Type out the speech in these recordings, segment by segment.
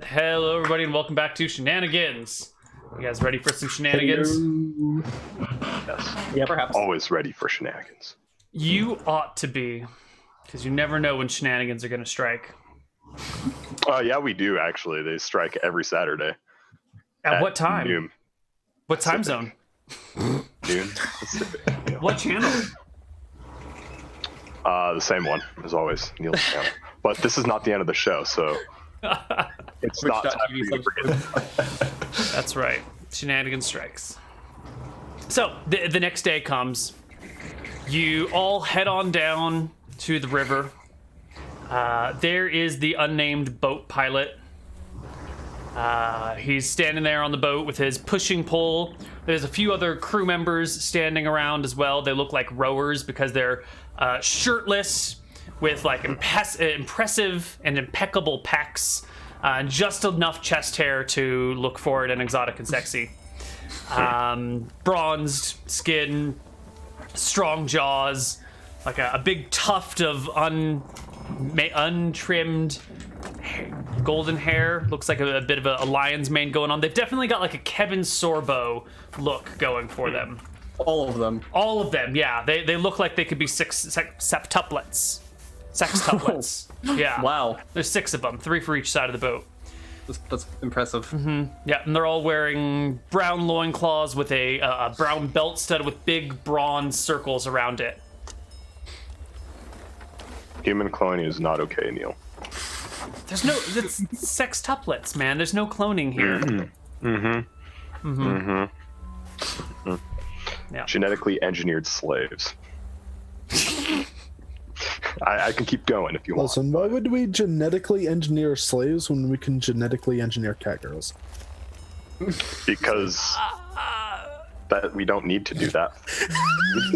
Hello, everybody, and welcome back to Shenanigans. You guys ready for some shenanigans? Yes. Yeah, perhaps. Always ready for shenanigans. You ought to be, because you never know when shenanigans are going to strike. Yeah, we do actually. They strike every Saturday. At what time? Noon. What time Pacific. zone? Noon. Pacific. Yeah. What channel? The same one as always, Neal's channel. But this is not the end of the show, so it's not time for you to forget. That's right. Shenanigans strikes. So, the next day comes. You all head on down to the river. There is the unnamed boat pilot. He's standing there on the boat with his pushing pole. There's a few other crew members standing around as well. They look like rowers because they're shirtless with like impressive and impeccable pecs. Just enough chest hair to look forward and exotic and sexy. Bronzed skin, strong jaws, like a big tuft of untrimmed golden hair. Looks like a bit of a lion's mane going on. They've definitely got like a Kevin Sorbo look going for them. All of them. All of them, yeah. They look like they could be septuplets. Sextuplets. Yeah. Wow. There's 6 of them, 3 for each side of the boat. That's impressive. Yeah, and they're all wearing brown loincloths with a brown belt studded with big bronze circles around it. Human cloning is not okay, Neal. It's sextuplets, man. There's no cloning here. Yeah. Genetically engineered slaves. I can keep going if you want. Listen, why would we genetically engineer slaves when we can genetically engineer catgirls? Because that we don't need to do that.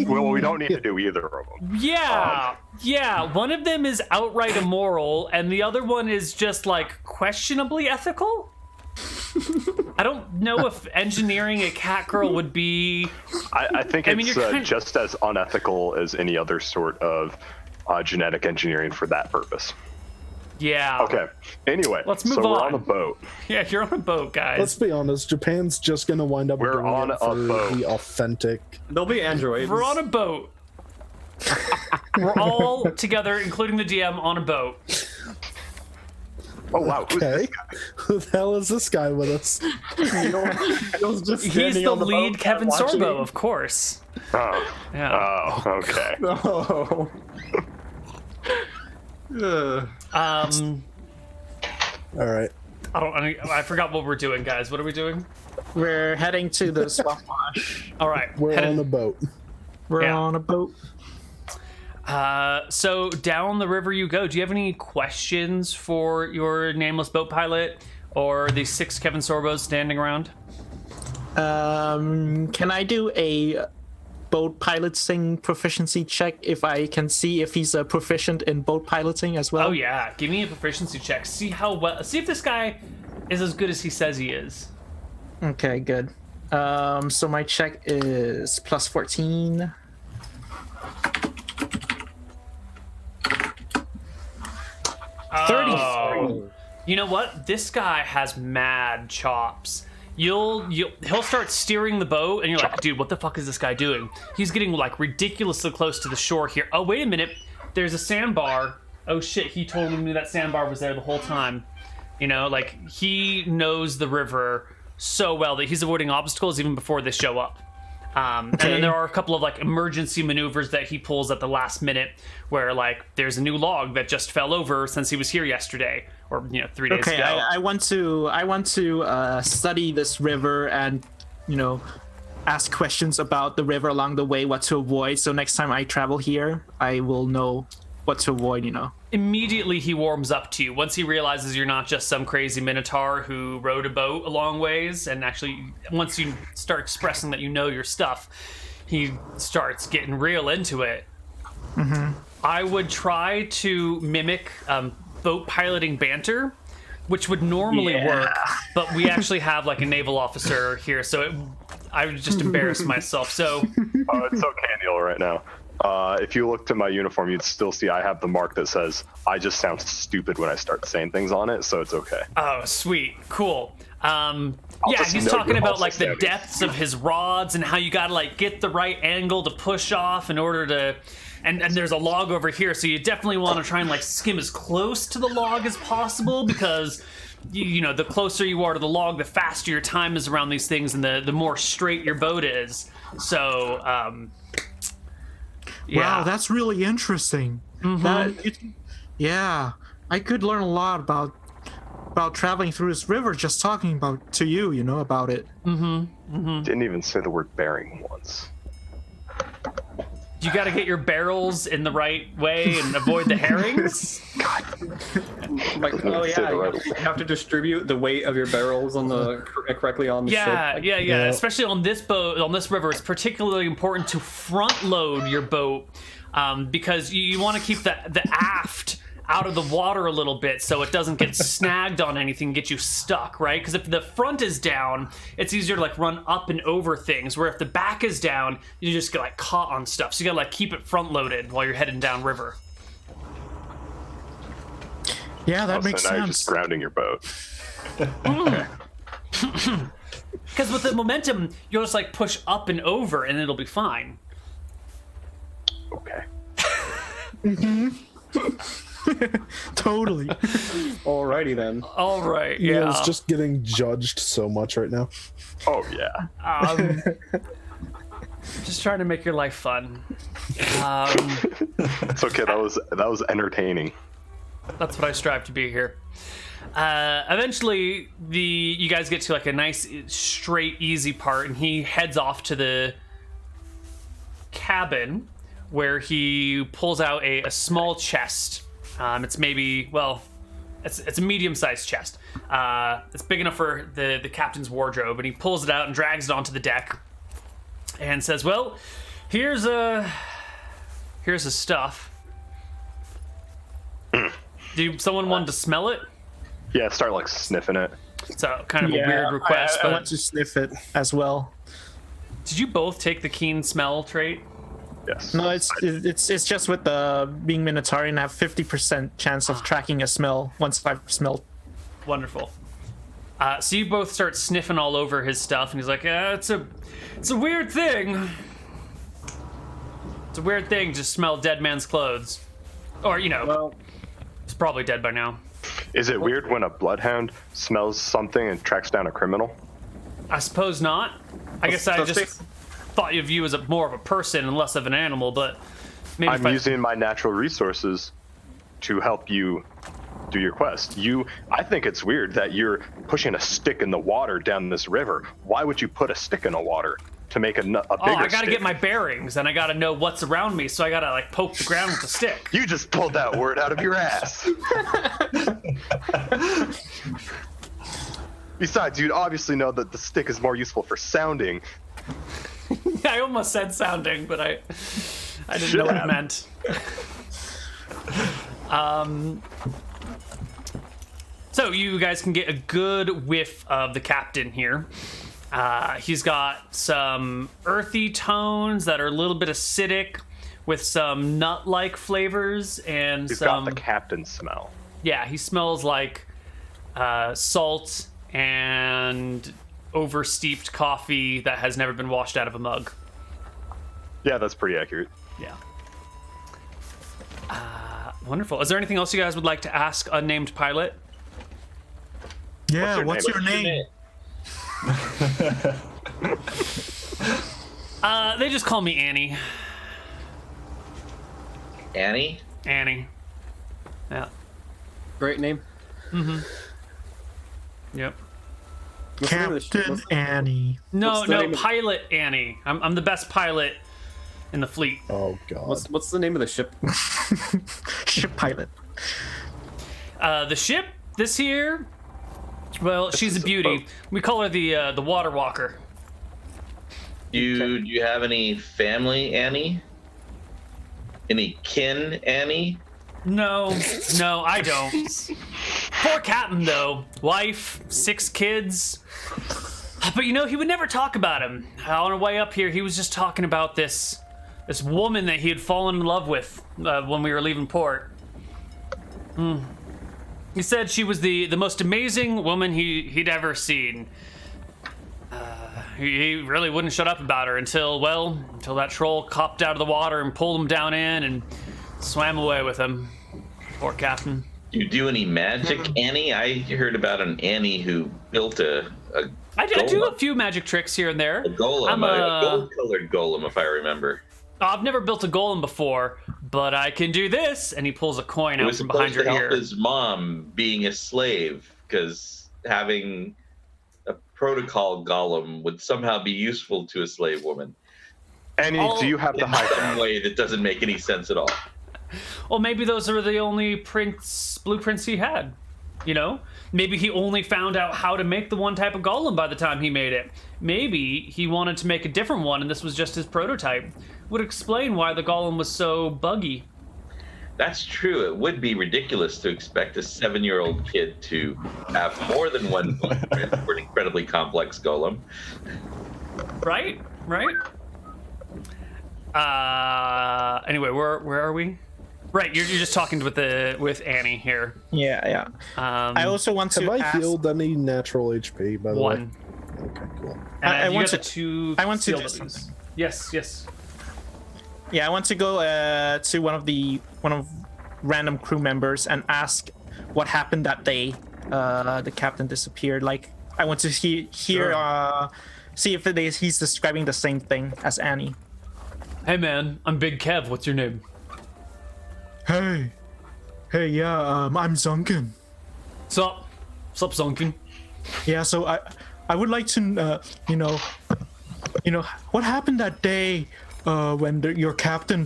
Well, we don't need to do either of them. Yeah. One of them is outright immoral, and the other one is just like questionably ethical. I don't know if engineering a catgirl would be. I think it's just as unethical as any other sort of genetic engineering for that purpose. Yeah. Okay. Anyway, let's move so on. We're on a boat. Yeah, you're on a boat, guys. Let's be honest, Japan's just gonna wind up We're doing on it a for boat. the authentic. There'll be androids. We're on a boat. We're all together, including the DM, on a boat. Oh wow, who's Okay, this guy? who the hell is this guy with us? He's the lead Kevin Sorbo, of course. Oh. Yeah. Oh, okay. No. All right, I forgot what we're doing, guys. What are we doing? We're heading to the swamp marsh. All right. we're on a boat. We're Yeah. on a boat. So down the river you go. Do you have any questions for your nameless boat pilot or the 6 Kevin Sorbos standing around? Can I do a boat piloting proficiency check if I can see if he's proficient in boat piloting as well? Oh yeah, give me a proficiency check. See if this guy is as good as he says he is. Okay, good. So my check is plus 14. Oh. You know what? This guy has mad chops. He'll start steering the boat, and you're like, dude, what the fuck is this guy doing? He's getting like ridiculously close to the shore here. Oh, wait a minute. There's a sandbar. Oh shit, he totally knew that sandbar was there the whole time. You know, like he knows the river so well that he's avoiding obstacles even before they show up. And then there are a couple of like emergency maneuvers that he pulls at the last minute where like there's a new log that just fell over since he was here yesterday or 3 days Okay, ago. I want to study this river and ask questions about the river along the way, what to avoid. So next time I travel here, I will know what to avoid. Immediately he warms up to you once he realizes you're not just some crazy minotaur who rowed a boat a long ways, and actually once you start expressing that you know your stuff, he starts getting real into it. I would try to mimic boat piloting banter, which would normally work, but we actually have like a naval officer here, so I would just embarrass myself. So Oh, it's okay, Neal, right now. If you looked at my uniform, you'd still see I have the mark that says I just sound stupid when I start saying things on it, so it's okay. Oh, sweet. Cool. Yeah, just he's know talking you're about also like the savvy. depths of his rods and how you gotta like get the right angle to push off in order to, and there's a log over here, so you definitely want to try and like skim as close to the log as possible, because you know, the closer you are to the log, the faster your time is around these things, and the more straight your boat is. So yeah. Wow, that's really interesting. Yeah, I could learn a lot about traveling through this river just talking about to you, about it. Didn't even say the word bearing once. You got to get your barrels in the right way and avoid the herrings. Like, oh Say yeah, the right you have to distribute the weight of your barrels on the correctly on the ship. Yeah. Especially on this boat, on this river, it's particularly important to front load your boat, because you want to keep the aft out of the water a little bit so it doesn't get snagged on anything, get you stuck, right? Because if the front is down, it's easier to like run up and over things, where if the back is down, you just get like caught on stuff. So you gotta like keep it front loaded while you're heading down river. Yeah, that makes Now you're sense. just grounding your boat. Because with the momentum, you'll just like push up and over and it'll be fine. Okay. Totally. Alrighty then. All right, Yeah, yeah. it's just getting judged so much right now. Oh yeah. Just trying to make your life fun. It's okay. That was entertaining. That's what I strive to be here. Eventually, you guys get to like a nice, straight, easy part, and he heads off to the cabin, where he pulls out a small chest. It's maybe, well, it's a medium-sized chest. It's big enough for the captain's wardrobe, and he pulls it out and drags it onto the deck, and says, "Well, here's his stuff. Do someone want to smell it?" Yeah, start like sniffing it. So kind of a weird request, I but want to sniff it as well. did you both take the keen smell trait? Yes. No, it's just with the being Minotaurian, I have 50% chance of tracking a smell once I've smelled. Wonderful. So you both start sniffing all over his stuff, and he's like, it's a weird thing. It's a weird thing to smell dead man's clothes. Or, Well, it's probably dead by now. Is it weird when a bloodhound smells something and tracks down a criminal? I suppose not. I guess I let's just thought of you as more of a person and less of an animal, but maybe I'm using my natural resources to help you do your quest. I think it's weird that you're pushing a stick in the water down this river. Why would you put a stick in the water to make a bigger I gotta stick? get my bearings, and I gotta know what's around me, so I gotta like poke the ground with a stick. You just pulled that word out of your ass. Besides, you'd obviously know that the stick is more useful for sounding. I almost said sounding, but I didn't know what it meant. So you guys can get a good whiff of the captain here. He's got some earthy tones that are a little bit acidic, with some nut-like flavors, and He's some. got the captain smell. Yeah, he smells like salt and oversteeped coffee that has never been washed out of a mug. Yeah, that's pretty accurate. Yeah. Wonderful. Is there anything else you guys would like to ask unnamed pilot? Yeah, What's what's your your name? name? They just call me Annie. Annie? Annie. Yeah. great name. Yep. What's the name of the ship? Captain Annie. No, What's the no, name of- Pilot Annie. I'm the best pilot in the fleet. Oh god. What's the name of the ship? Ship pilot. The ship, this here, well, she's a beauty. We call her the Water Walker. Do you have any family, Annie? Any kin, Annie? No, I don't. Poor captain, though. Wife, 6 kids. But he would never talk about him. On our way up here, he was just talking about this this woman that he had fallen in love with when we were leaving port. He said she was the most amazing woman he'd ever seen. He really wouldn't shut up about her until that troll copped out of the water and pulled him down in and swam away with him. Poor captain. Do you do any magic, Annie? I heard about an Annie who built a I do a few magic tricks here and there. A golem, a gold-colored golem, if I remember. I've never built a golem before, but I can do this. And he pulls a coin out from behind your ear. It was supposed to help his mom being a slave, because having a protocol golem would somehow be useful to a slave woman. Annie, do you have the high In ground? a way that doesn't make any sense at all. Well, maybe those are the only blueprints he had. You know, maybe he only found out how to make the one type of golem by the time he made it. Maybe he wanted to make a different one, and this was just his prototype. Would explain why the golem was so buggy. That's true. It would be ridiculous to expect a 7-year-old kid to have more than one blueprint for an incredibly complex golem. Right? Anyway, where are we? Right, you're just talking with Annie here. Yeah. I also want to Have I ask... healed any natural HP, by the One. way? Okay, cool. And I want got to- the two. I want to skill do bodies. something. Yes. Yeah, I want to go to one of random crew members and ask what happened that day. The captain disappeared. Like, I want to hear see if he's describing the same thing as Annie. Hey man, I'm Big Kev. What's your name? Hey, yeah, I'm Zunkin. Sup, Zunkin? Yeah, so I would like to what happened that day when your captain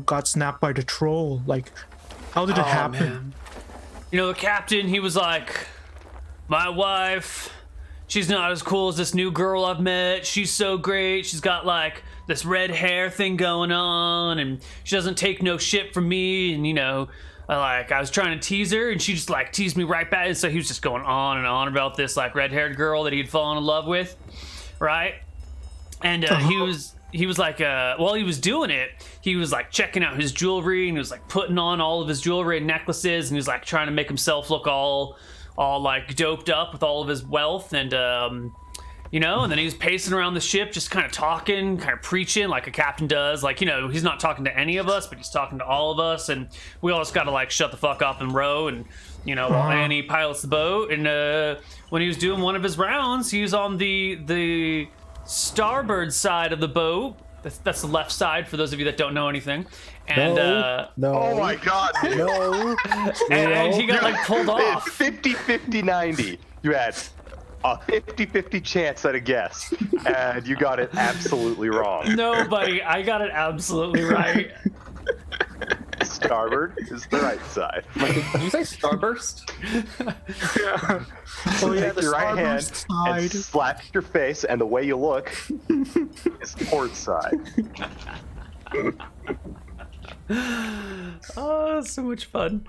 got snapped by the troll. Like, how did it happen? Man. The captain, he was like, my wife, she's not as cool as this new girl I've met. She's so great. She's got like this red hair thing going on, and she doesn't take no shit from me. And I was trying to tease her, and she just like teased me right back. And so he was just going on and on about this like red-haired girl that he'd fallen in love with, right? And he was like, while he was doing it, he was like checking out his jewelry, and he was like putting on all of his jewelry and necklaces, and he was like trying to make himself look all like doped up with all of his wealth, and and then he was pacing around the ship, just kind of talking, kind of preaching like a captain does. Like, he's not talking to any of us, but he's talking to all of us, and we all just got to like shut the fuck up and row, and while Annie pilots the boat. And when he was doing one of his rounds, he was on the starboard side of the boat. That's the left side for those of you that don't know anything. And no. Oh my god, No. and he got like pulled off. 50-50-90. You had a 50-50 chance at a guess, and you got it absolutely wrong. No, buddy, I got it absolutely right. Starboard is the right side. Did you say starburst? Yeah. Oh yeah, Take the your right hand starboard and side. slap your face, and the way you look is port side. Oh, so much fun.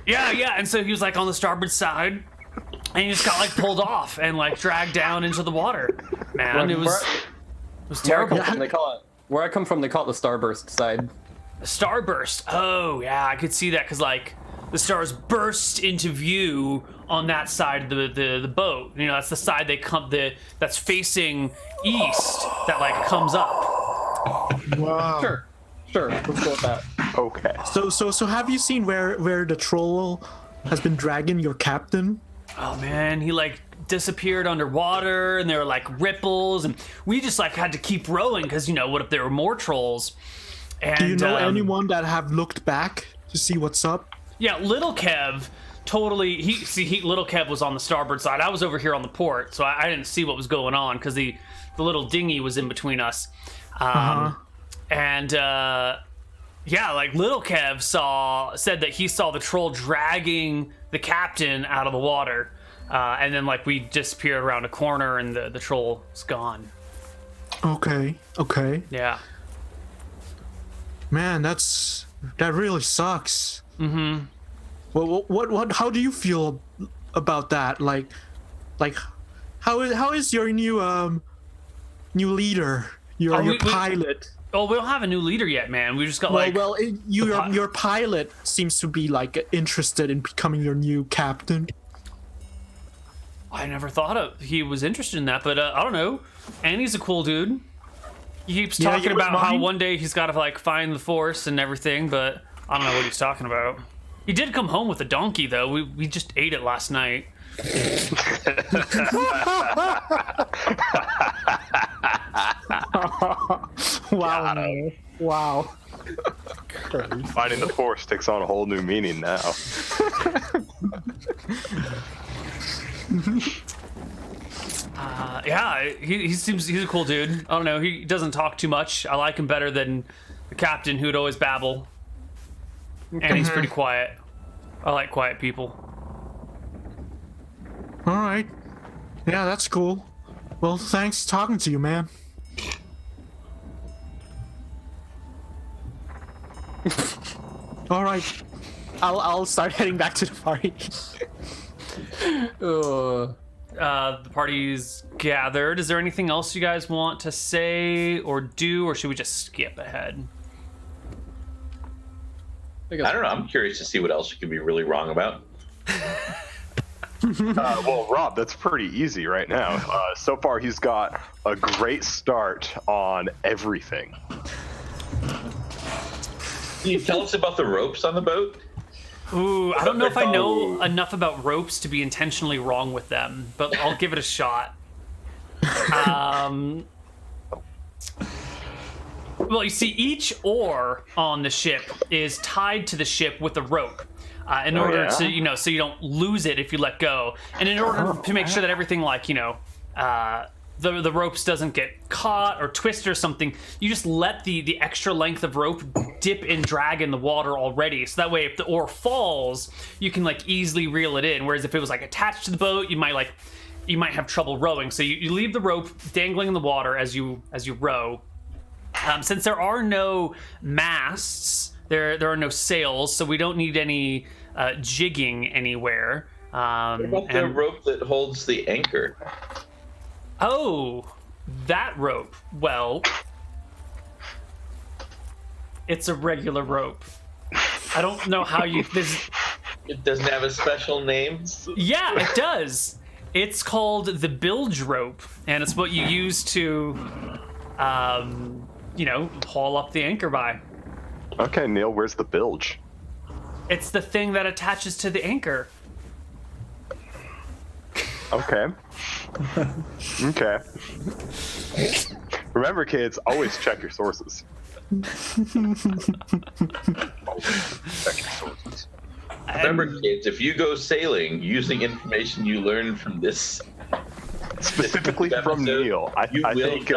Yeah, and so he was like on the starboard side, and he just got like pulled off and like dragged down into the water. Man, it was terrible. Where I come from, they call it the starburst side. Starburst. Oh yeah, I could see that because like the stars burst into view on that side of the boat. That's the side that's facing east that like comes up. Wow. Sure. Let's go with that. Okay. So have you seen where the troll has been dragging your captain? Oh man, he like disappeared underwater, and there were like ripples, and we just like had to keep rowing because what if there were more trolls? And Do you know anyone that have looked back to see what's up? Yeah, little Kev totally. Little Kev was on the starboard side. I was over here on the port, so I didn't see what was going on because the little dinghy was in between us. And like little Kev said that he saw the troll dragging the captain out of the water, and then like we disappeared around a corner, and the troll's gone. Okay. Yeah. Man, that really sucks. Mm-hmm. Well, what? How do you feel about that? Like, how is your new leader? You're Oh, your we- pilot. Oh, we don't have a new leader yet, man. We just got Your pilot seems to be like interested in becoming your new captain. I never thought he was interested in that, but I don't know. Annie's a cool dude. He keeps Yeah, talking you about wouldn't how mind? one day he's got to like find the Force and everything, but I don't know what he's talking about. He did come home with a donkey though. We just ate it last night. Wow. Neal. Wow. Finding the Force takes on a whole new meaning now. Yeah, he seems he's a cool dude. I don't know. He doesn't talk too much. I like him better than the captain who'd always babble. And he's pretty quiet. I like quiet people. All right. Yeah, that's cool. Well, thanks talking to you, man. All right. I'll start heading back to the party. The party's gathered. Is there anything else you guys want to say or do, or should we just skip ahead? I don't know. I'm curious to see what else you could be really wrong about. Well, Rob, that's pretty easy right now. So far, he's got a great start on everything. Can you tell us about the ropes on the boat? Ooh, I don't know if I know enough about ropes to be intentionally wrong with them, but I'll give it a shot. Well, you see, each oar on the ship is tied to the ship with a rope. In order to, so you don't lose it if you let go. And in order to make sure that everything, the ropes doesn't get caught or twist or something, you just let the extra length of rope dip and drag in the water already. So that way, if the oar falls, you can easily reel it in. Whereas if it was attached to the boat, you might have trouble rowing. So you leave the rope dangling in the water as you row. Since there are no masts, there are no sails, so we don't need any jigging anywhere. What about the rope that holds the anchor? Oh, that rope. Well, it's a regular rope. I don't know how you... It doesn't have a special name? Yeah, it does. It's called the bilge rope, and it's what you use to, haul up the anchor by. Okay, Neal, where's the bilge? It's the thing that attaches to the anchor. Okay. Okay. Remember, kids, always check your sources. Always check your sources. Remember, kids, if you go sailing using information you learned from this, Specifically from Neal, I think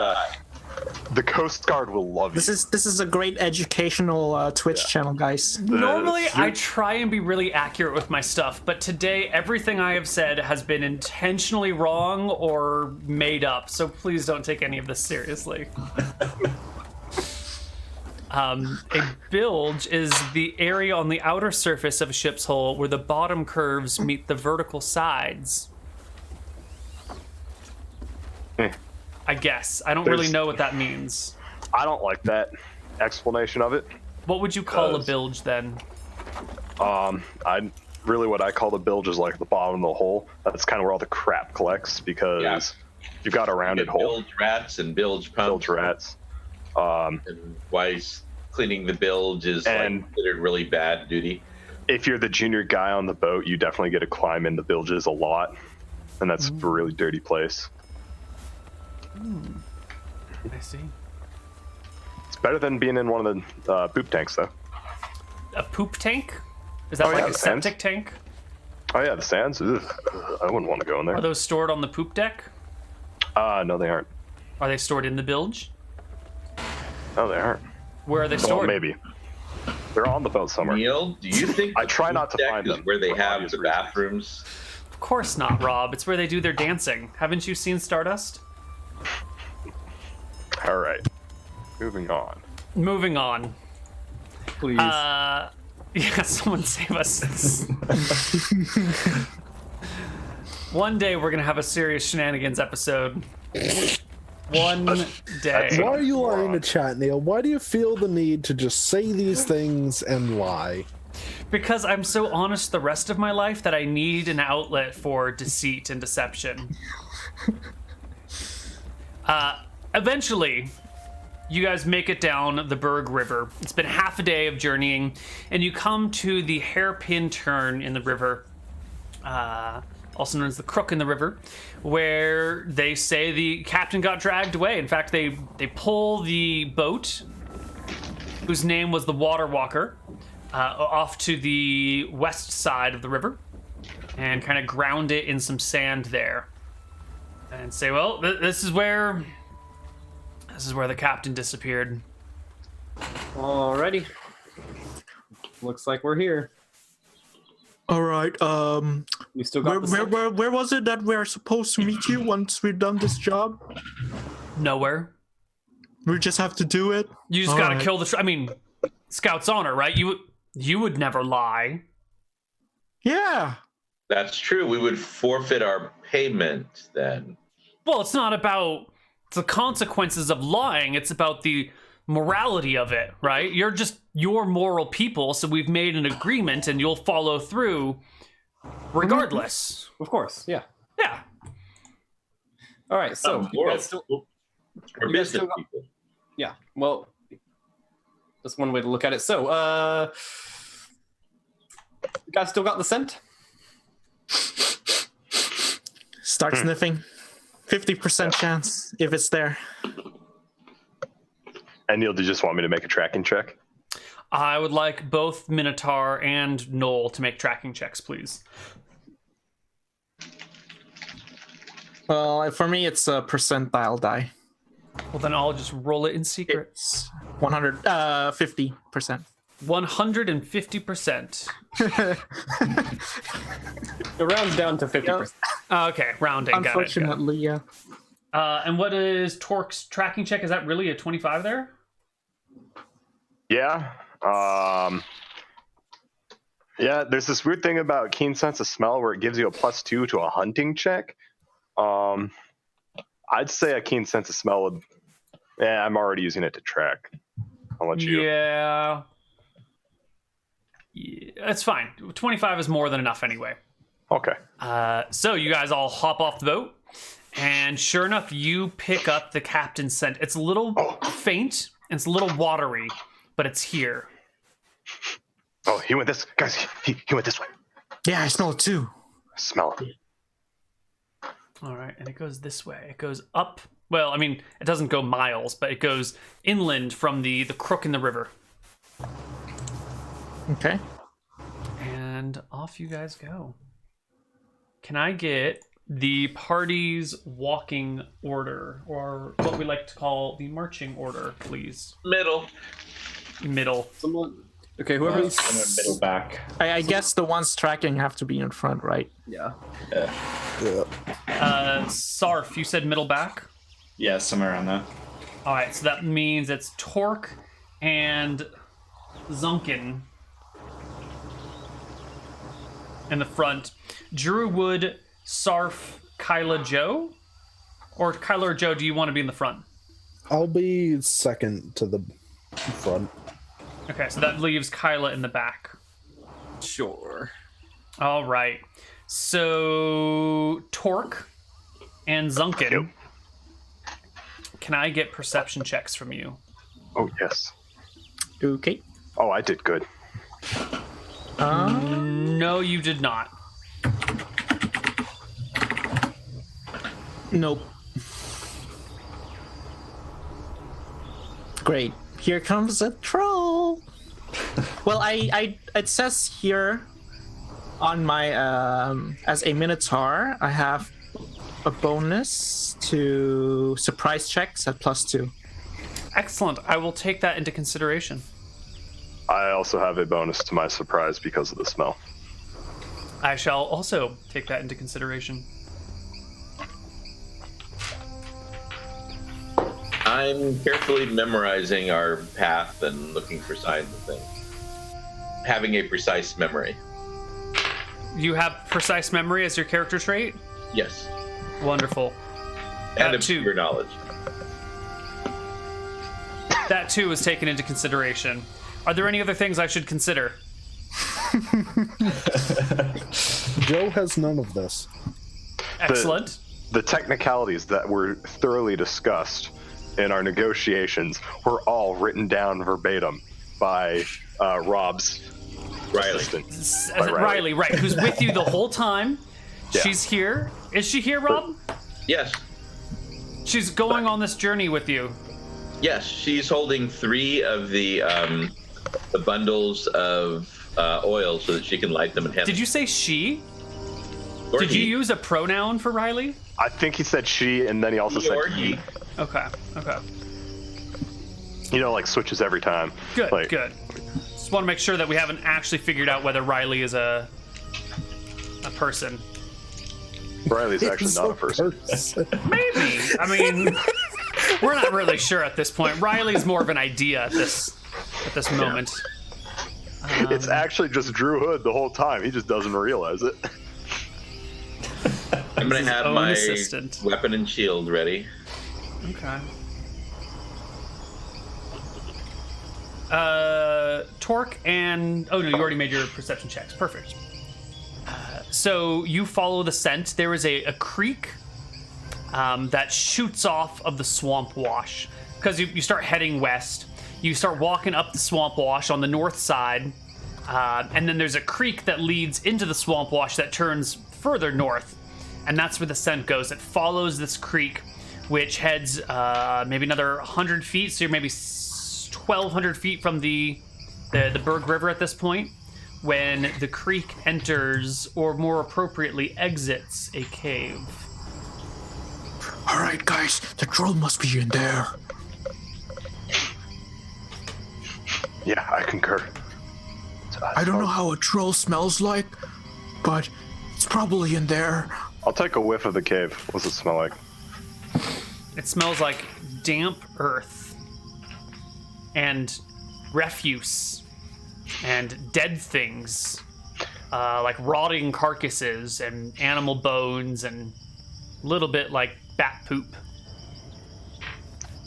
the Coast Guard will love you. This is a great educational Twitch channel, guys. Normally, I try and be really accurate with my stuff, but today, everything I have said has been intentionally wrong or made up, so please don't take any of this seriously. A bilge is the area on the outer surface of a ship's hull where the bottom curves meet the vertical sides. I guess. I don't really know what that means. I don't like that explanation of it. What would you call a bilge then? What I call the bilge is the bottom of the hole. That's kind of where all the crap collects because you've got a rounded hole. Bilge rats and bilge pumps. Bilge rats. And why cleaning the bilge is considered really bad duty. If you're the junior guy on the boat, you definitely get to climb in the bilges a lot, and that's a really dirty place. I see. It's better than being in one of the poop tanks, though. A poop tank? Is that Oh, yeah, a the septic sands. tank? Oh yeah, the sands. Ugh, I wouldn't want to go in Are there. those stored on the poop deck? No, they aren't. Are they stored in the bilge? No, they aren't. Where are they Well, stored? maybe. They're on the boat somewhere. Neal, do you think I try not to deck find is them where they for have obvious the reasons. bathrooms? Of course not, Rob. It's where they do their dancing. Haven't you seen Stardust? All right. Moving on. Moving on. Please. Yeah, someone save us. One day we're gonna have a serious Shenanigans episode. One day. Why are you lying to chat, Neal? Why do you feel the need to just say these things and lie? Because I'm so honest the rest of my life that I need an outlet for deceit and deception. Eventually, you guys make it down the Berg River. It's been half a day of journeying, and you come to the hairpin turn in the river, also known as the crook in the river, where they say the captain got dragged away. In fact, they pull the boat, whose name was the Water Walker, off to the west side of the river, and kind of ground it in some sand there, and say, well, this is where the captain disappeared. Alrighty. Looks like we're here. All right. We still got Where was it that we're supposed to meet you once we've done this job? Nowhere. We just have to do it. You just All gotta right. kill the. I mean, Scout's honor, right? You would never lie. Yeah. That's true. We would forfeit our payment then. Well, it's not about the consequences of lying. It's about the morality of it, right? You're moral people, so we've made an agreement, and you'll follow through, regardless. Of course, yeah. Yeah. All right, so you guys still, We're you guys business still got- people. yeah. Well, that's one way to look at it. So, you guys still got the scent? Start sniffing. 50% chance if it's there. And Neal, do you just want me to make a tracking check? I would like both Minotaur and Noel to make tracking checks, please. Well, for me, it's a percentile die. Well, then I'll just roll it in secret. It's 50%. 150%. It rounds down to 50%. Okay, rounding. Got it. Unfortunately, yeah. And what is Torque's tracking check? Is that really a 25 there? Yeah. Yeah, there's this weird thing about keen sense of smell where it gives you a +2 to a hunting check. I'd say a keen sense of smell would... Yeah, I'm already using it to track. I'll let you... Yeah, that's fine. 25 is more than enough anyway. Okay. So you guys all hop off the boat, and sure enough, you pick up the captain's scent. It's a little faint, and it's a little watery, but it's here. Oh, he went this... Guys, he went this way. Yeah, I smell it too. Smell it. All right, and it goes this way. It goes up. Well, I mean, it doesn't go miles, but it goes inland from the crook in the river. Okay. And off you guys go. Can I get the party's walking order, or what we like to call the marching order, please? Middle. Middle. Okay, whoever's... middle back. I guess the ones tracking have to be in front, right? Yeah. Yeah. Sarf, you said middle back? Yeah, somewhere around that. All right, so that means it's Torque and Zunkin in the front. Drew Wood, Sarf, Kyla, Joe? Or Kyla or Joe, do you want to be in the front? I'll be second to the front. Okay, so that leaves Kyla in the back. Sure. All right. So, Torque and Zunkin, Yep. can I get perception checks from you? Oh, yes. Okay. Oh, I did good. No, you did not. Nope. Great. Here comes a troll. Well, it says here on my as a Minotaur, I have a bonus to surprise checks at +2. Excellent. I will take that into consideration. I also have a bonus to my surprise because of the smell. I shall also take that into consideration. I'm carefully memorizing our path and looking for signs of things. Having a precise memory. You have precise memory as your character trait? Yes. Wonderful. And Two. obscure knowledge. That too is taken into consideration. Are there any other things I should consider? Joe has none of this. Excellent. The technicalities that were thoroughly discussed in our negotiations were all written down verbatim by Rob's assistant. Riley, right, who's with you the whole time. Yeah. She's here. Is she here, Rob? Yes. She's going on this journey with you. Yes, she's holding 3 of the bundles of oil so that she can light them and hand Did them. you say she? Or Did he. you use a pronoun for Riley? I think he said she, and then he also said Or he. he. Okay. Like switches every time. Good, Like, good. Just want to make sure that we haven't actually figured out whether Riley is a person. Riley's actually not a person. Maybe. I mean, we're not really sure at this point. Riley's more of an idea at this moment. It's actually just Drew Hood the whole time. He just doesn't realize it. I'm going to have own my assistant. weapon and shield ready. Okay. Torque and... Oh, no, you already made your perception checks. Perfect. So you follow the scent. There is a creek that shoots off of the swamp wash. Because you start heading west. You start walking up the swamp wash on the north side. And then there's a creek that leads into the swamp wash that turns further north. And that's where the scent goes. It follows this creek, which heads maybe another 100 feet. So you're maybe 1,200 feet from the Berg River at this point, when the creek enters, or more appropriately, exits a cave. All right, guys, the troll must be in there. Yeah, I concur. I don't know how a troll smells like, but it's probably in there. I'll take a whiff of the cave. What's it smell like? It smells like damp earth and refuse and dead things, like rotting carcasses and animal bones and a little bit like bat poop.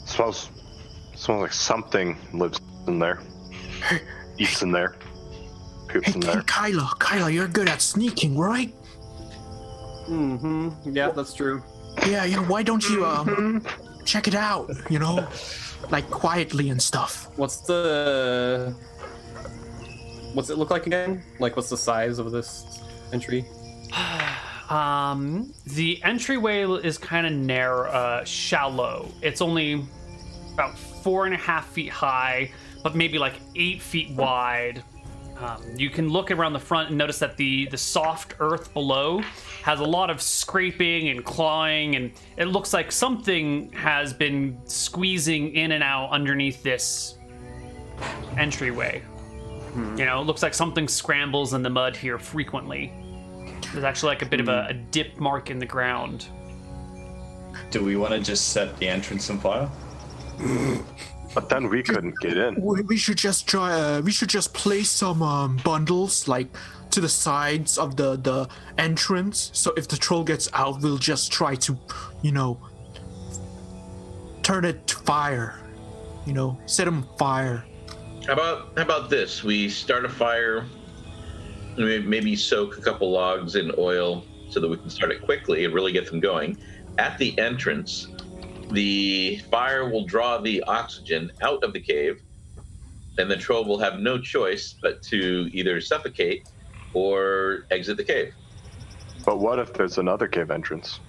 Smells like something lives in there. Eats in there. Poops Hey, in there. Kyla, you're good at sneaking, right? Yeah, that's true. Yeah, why don't you check it out, like quietly and stuff. What's it look like again? Like, what's the size of this entry? The entryway is kind of narrow, shallow. It's only about 4.5 feet high, but maybe like 8 feet wide. You can look around the front and notice that the soft earth below has a lot of scraping and clawing, and it looks like something has been squeezing in and out underneath this entryway. It looks like something scrambles in the mud here frequently. There's actually like a bit of a dip mark in the ground. Do we want to just set the entrance on fire? But then we couldn't get in. We should just try. We should just place some bundles like to the sides of the entrance. So if the troll gets out, we'll just try to, turn it to fire. Set him fire. How about this? We start a fire, maybe soak a couple logs in oil so that we can start it quickly and really get them going. At the entrance, the fire will draw the oxygen out of the cave, and the troll will have no choice but to either suffocate or exit the cave. But what if there's another cave entrance?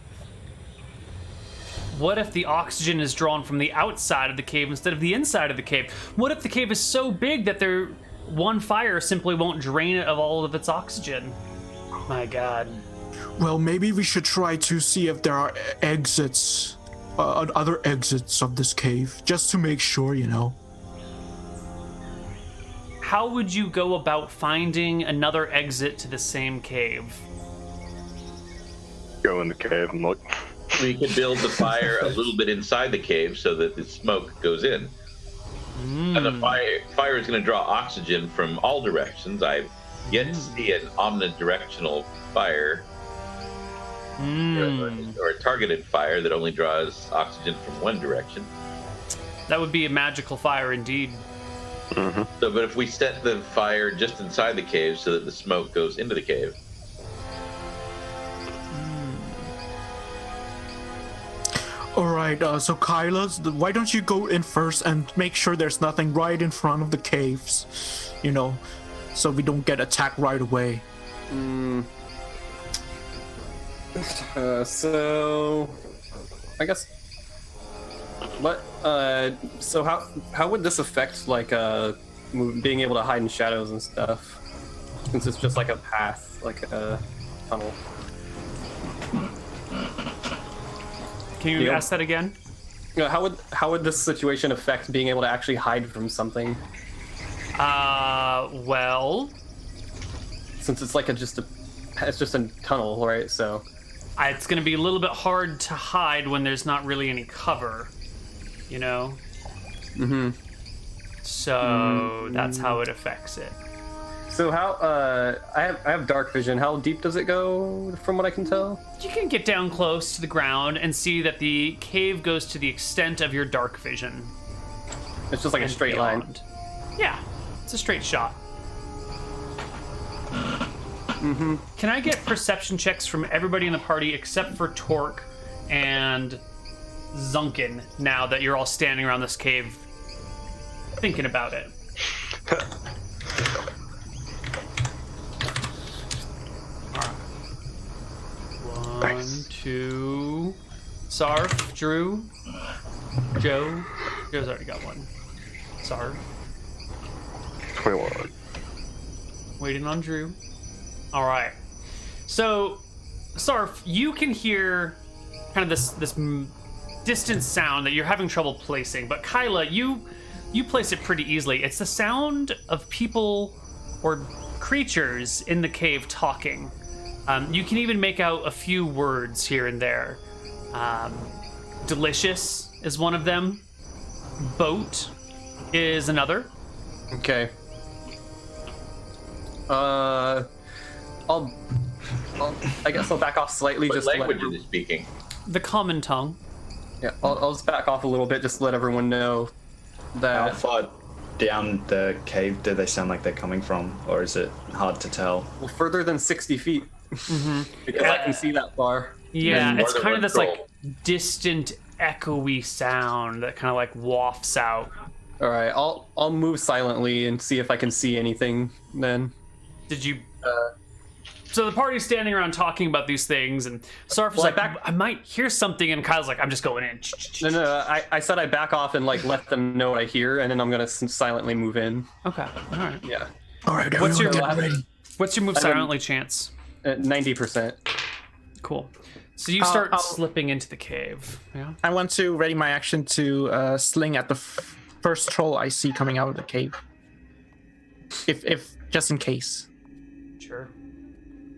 What if the oxygen is drawn from the outside of the cave instead of the inside of the cave? What if the cave is so big that one fire simply won't drain it of all of its oxygen? My God. Well, maybe we should try to see if there are exits, other exits of this cave, just to make sure, How would you go about finding another exit to the same cave? Go in the cave and look. We could build the fire a little bit inside the cave so that the smoke goes in. And the fire is going to draw oxygen from all directions. I've yet to see an omnidirectional fire or a targeted fire that only draws oxygen from one direction. That would be a magical fire indeed. So, but if we set the fire just inside the cave so that the smoke goes into the cave. All right, so Kyla, why don't you go in first and make sure there's nothing right in front of the caves, you know, so we don't get attacked right away. So I guess what so how would this affect like being able to hide in shadows and stuff, since it's just like a path, like a tunnel? Can you ask that again? You know, how would this situation affect being able to actually hide from something, Well, since it's like it's just a tunnel, right? So it's going to be a little bit hard to hide when there's not really any cover, you know? So that's how it affects it. So how I have dark vision. How deep does it go, from what I can tell? You can get down close to the ground and see that the cave goes to the extent of your dark vision. It's just like a and straight line. beyond. Yeah, it's a straight shot. Can I get perception checks from everybody in the party except for Torque and Zunkin, now that you're all standing around this cave thinking about it? One, two. Sarf, Drew, Joe. Joe's already got one. Sarf. 21. Waiting on Drew. All right. So, Sarf, you can hear kind of this distant sound that you're having trouble placing, but Kyla, you place it pretty easily. It's the sound of people or creatures in the cave talking. You can even make out a few words here and there. Delicious is one of them. Boat is another. Okay. I guess I'll back off slightly. What just to language is it speaking? The common tongue. Yeah, I'll just back off a little bit just to let everyone know How that. far down the cave do they sound like they're coming from, or is it hard to tell? Well, further than 60 feet. Because I can see that far. Yeah, And it's more than kind of one this troll. like distant, echoey sound that kind of like wafts out. All right, I'll move silently and see if I can see anything then. Did you? So the party's standing around talking about these things, and Sarf is Well, like, I might hear something, and Kyle's like, I'm just going in. No, I said I back off and like let them know what I hear, and then I'm gonna silently move in. Okay, all right. Yeah, All right, What's your everyone get ready. What's your move silently chance? 90%. Cool. So you start I'll- slipping into the cave. Yeah. I want to ready my action to sling at the first troll I see coming out of the cave. If just in case. Sure.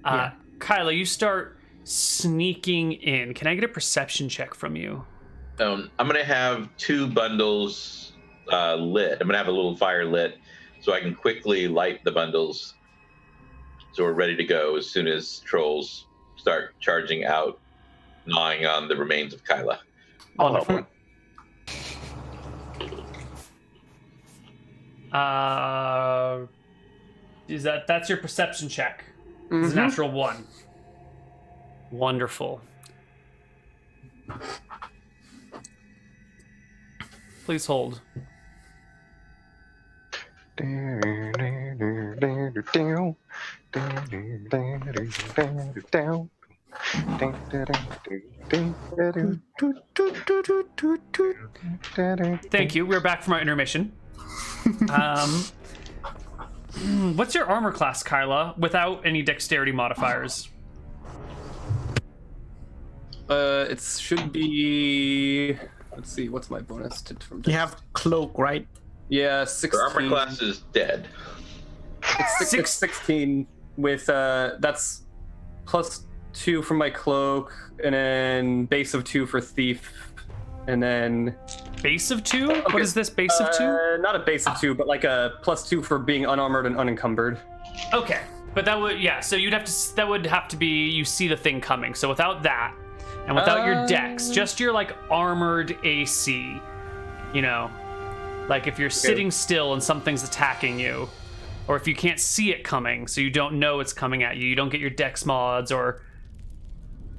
Yeah. Kyla, you start sneaking in. Can I get a perception check from you? I'm gonna have 2 bundles lit. I'm gonna have a little fire lit, so I can quickly light the bundles, so we're ready to go as soon as trolls start charging out, gnawing on the remains of Kyla. Wonderful. That's your perception check? It's a natural 1. Wonderful. Please hold. Thank you. We're back from our intermission. What's your armor class, Kyla, without any dexterity modifiers? It should be. Let's see, what's my bonus from? You have cloak, right? Yeah, Her 16. armor class is dead. It's 16 with that's +2 from my cloak, and then base of 2 for thief, and then Base of 2? What is this, base of 2? not a base of 2, but like a +2 for being unarmored and unencumbered. Okay, but that would, yeah, so that would have to be, you see the thing coming. So without that, and without your dex, just your like armored AC, You know, like if you're sitting still and something's attacking you, or if you can't see it coming, so you don't know it's coming at you, you don't get your dex mods or.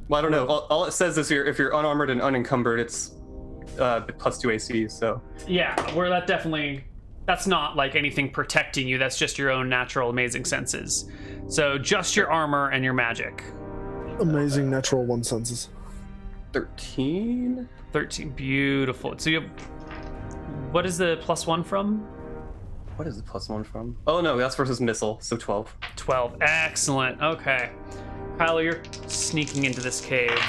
Well, I don't know. All it says is if you're unarmored and unencumbered, it's +2 AC. So Yeah, where that's not like anything protecting you. That's just your own natural amazing senses. So just your armor and your magic. Amazing natural 1 senses. 13. 13, beautiful. So you have. What is the +1 from? What is the +1 from? Oh no, that's versus missile. So 12. 12. Excellent. Okay. Kylo, you're sneaking into this cave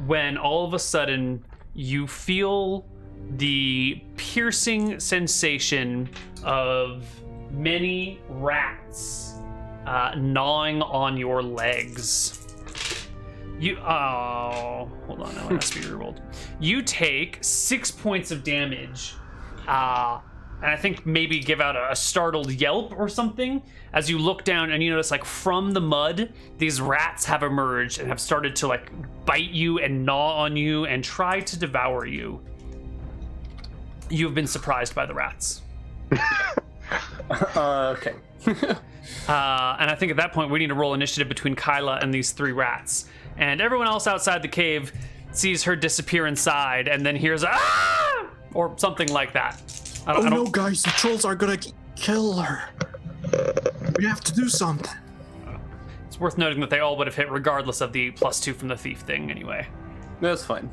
when all of a sudden you feel the piercing sensation of many rats gnawing on your legs. Hold on, that one has to be rerolled. You take 6 points of damage, and I think maybe give out a startled yelp or something as you look down and you notice, like, from the mud, these rats have emerged and have started to, like, bite you and gnaw on you and try to devour you. You've been surprised by the rats. Okay. And I think at that point we need to roll initiative between Kyla and these 3 rats. And everyone else outside the cave sees her disappear inside and then hears "Ah!" or something like that. I don't, No, guys, the trolls are gonna kill her. We have to do something. It's worth noting that they all would have hit regardless of the +2 from the thief thing anyway. That's fine.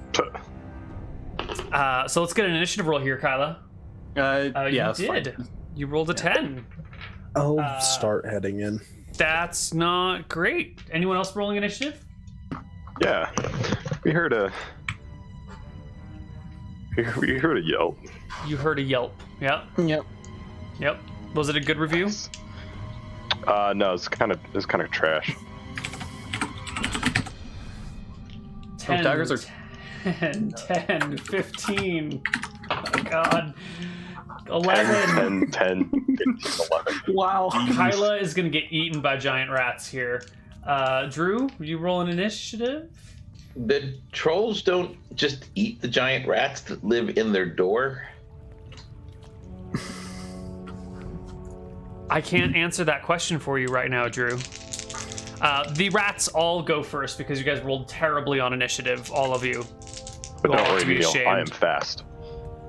So let's get an initiative roll here, Kyla. Yeah, You that's did. fine. You rolled a 10. I'll start heading in. That's not great. Anyone else rolling initiative? Yeah, we heard a yelp. You heard a yelp. Yeah. Yep. Was it a good review? No, it's kind of trash. 10, daggers are 10, 15. Oh God. 11. 10, 15, 11. Wow. Kyla is gonna get eaten by giant rats here. Drew, you roll an initiative? The trolls don't just eat the giant rats that live in their door. I can't answer that question for you right now, Drew. The rats all go first because you guys rolled terribly on initiative, all of you. But You all don't ought worry, to be Neal, ashamed. I am fast.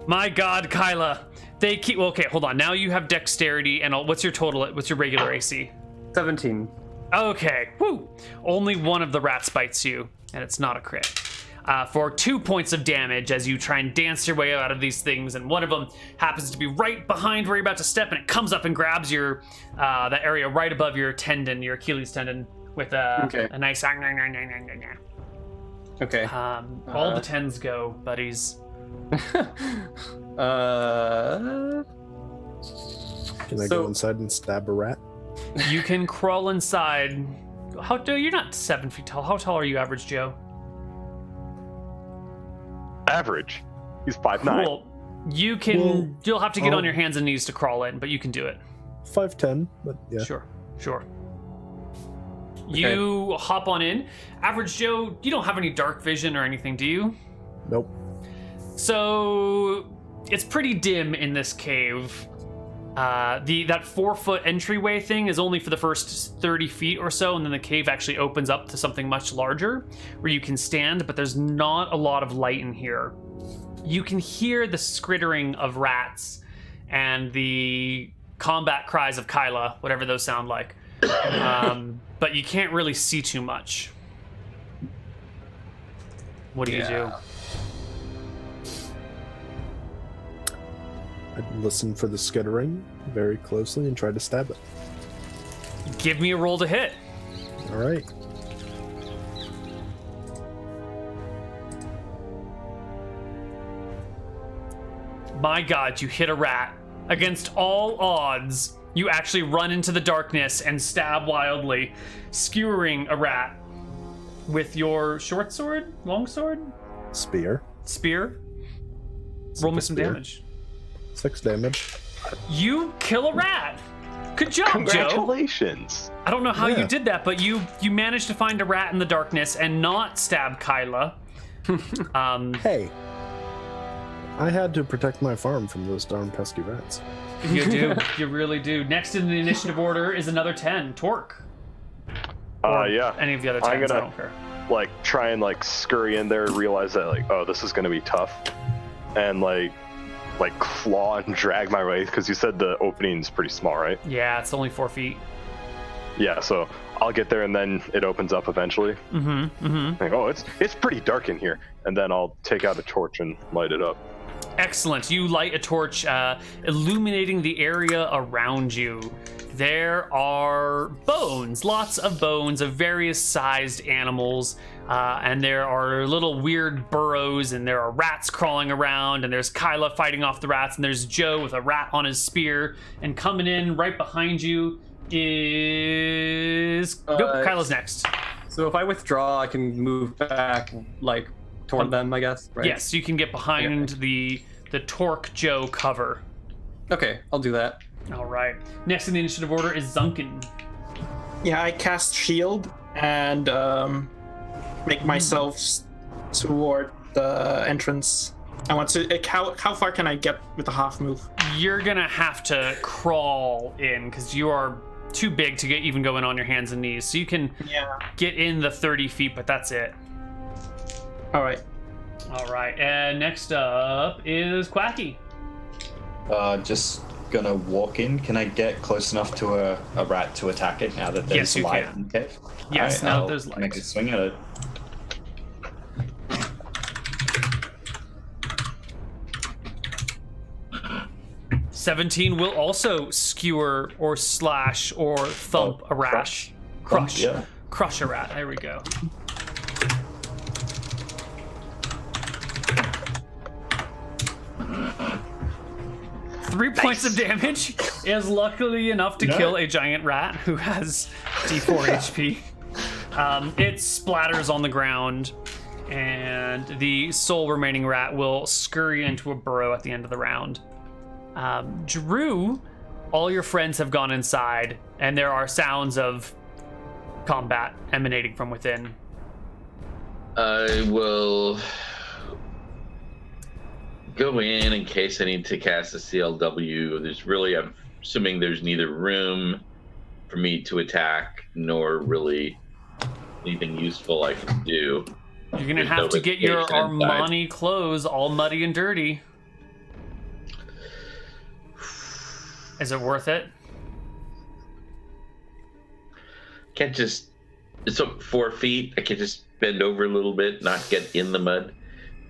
My God, Kyla. They keep. Well, okay, hold on. Now you have dexterity, and what's your total? What's your regular AC? 17. Okay. Woo. Only one of the rats bites you, and it's not a crit. For 2 points of damage as you try and dance your way out of these things, and one of them happens to be right behind where you're about to step, and it comes up and grabs your that area right above your tendon, your Achilles tendon, with a nice. Okay. All the 10s go, buddies. Can I go inside and stab a rat? You can crawl inside. You're not 7 feet tall. How tall are you, average Joe? Average. He's 5'9". Cool. You can. Well, you'll have to get on your hands and knees to crawl in, but you can do it. 5'10", but yeah. Sure. You hop on in. Average Joe, you don't have any dark vision or anything, do you? Nope. So it's pretty dim in this cave. That 4-foot entryway thing is only for the first 30 feet or so, and then the cave actually opens up to something much larger where you can stand, but there's not a lot of light in here. You can hear the scrittering of rats and the combat cries of Kyla, whatever those sound like. But you can't really see too much. What do you do? I'd listen for the skittering very closely and try to stab it. Give me a roll to hit. All right. My God, you hit a rat. Against all odds, you actually run into the darkness and stab wildly, skewering a rat with your short sword, long sword, Spear. spear. Roll me some Spear. damage. 6 damage. You kill a rat. Good job, Joe. Congratulations. I don't know how you Yeah. did that, but you managed to find a rat in the darkness and not stab Kyla. Hey. I had to protect my farm from those darn pesky rats. You do. You really do. Next in the initiative order is another 10. Torque. Yeah. Any of the other 10s, I'm gonna, I don't care. like, try and, like, scurry in there and realize that, like, oh, this is gonna be tough. And, like claw and drag my way, because you said the opening's pretty small, right? Yeah, it's only 4 feet. Yeah, so I'll get there and then it opens up eventually. Like, oh, it's pretty dark in here. And then I'll take out a torch and light it up. Excellent. You light a torch, illuminating the area around you. There are bones, lots of bones of various sized animals, and there are little weird burrows, and there are rats crawling around, and there's Kyla fighting off the rats, and there's Joe with a rat on his spear, and coming in right behind you is... nope, Kyla's next. So if I withdraw, I can move back, like, toward them, I guess, right? Yes, you can get behind the Torque Joe cover. Okay, I'll do that. All right. Next in the initiative order is Zunkin. Yeah, I cast shield and make myself toward the entrance. I want to. How far can I get with the half move? You're gonna have to crawl in because you are too big to get even going on your hands and knees. So you can get in the 30 feet, but that's it. All right. All right. And next up is Quacky. Just gonna walk in. Can I get close enough to a rat to attack it now that there's Yes, you light can. in the cave? Yes, Alright, now that I'll there's light. make a swing at it. $17 will also skewer or slash or thump a rat. Crush. Yeah. Crush a rat. There we go. Three points of damage is luckily enough to kill a giant rat who has D4 HP. It splatters on the ground, and the sole remaining rat will scurry into a burrow at the end of the round. Drew, all your friends have gone inside, and there are sounds of combat emanating from within. I will go in case I need to cast a CLW. There's really, I'm assuming there's neither room for me to attack nor really anything useful I can do. You're gonna There's have no to get your vegetation inside. Armani clothes all muddy and dirty. Is it worth it? Can't just, it's up 4 feet. I can just bend over a little bit, not get in the mud.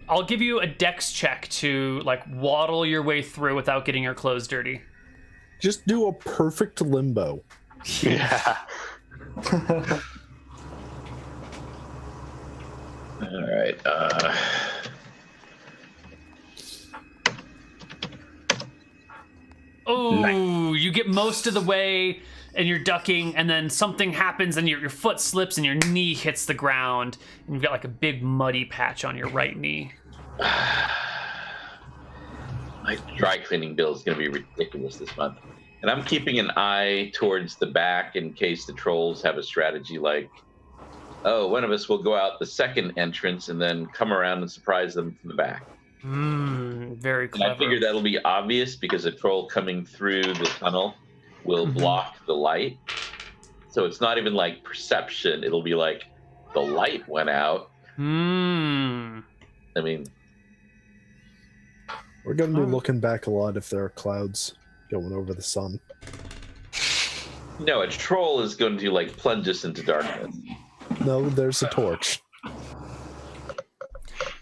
I'll give you a dex check to like waddle your way through without getting your clothes dirty. Just do a perfect limbo. Yeah. All right. Oh, you get most of the way and you're ducking, and then something happens and your foot slips and your knee hits the ground, and you've got like a big muddy patch on your right knee. My dry cleaning bill is going to be ridiculous this month. And I'm keeping an eye towards the back in case the trolls have a strategy like, oh, one of us will go out the second entrance and then come around and surprise them from the back. Very And clever. I figure that'll be obvious because a troll coming through the tunnel will block the light. So it's not even like perception. It'll be like the light went out. I mean, We're going to be looking back a lot if there are clouds going over the sun. no, a troll is going to like plunge us into darkness. No, there's a torch.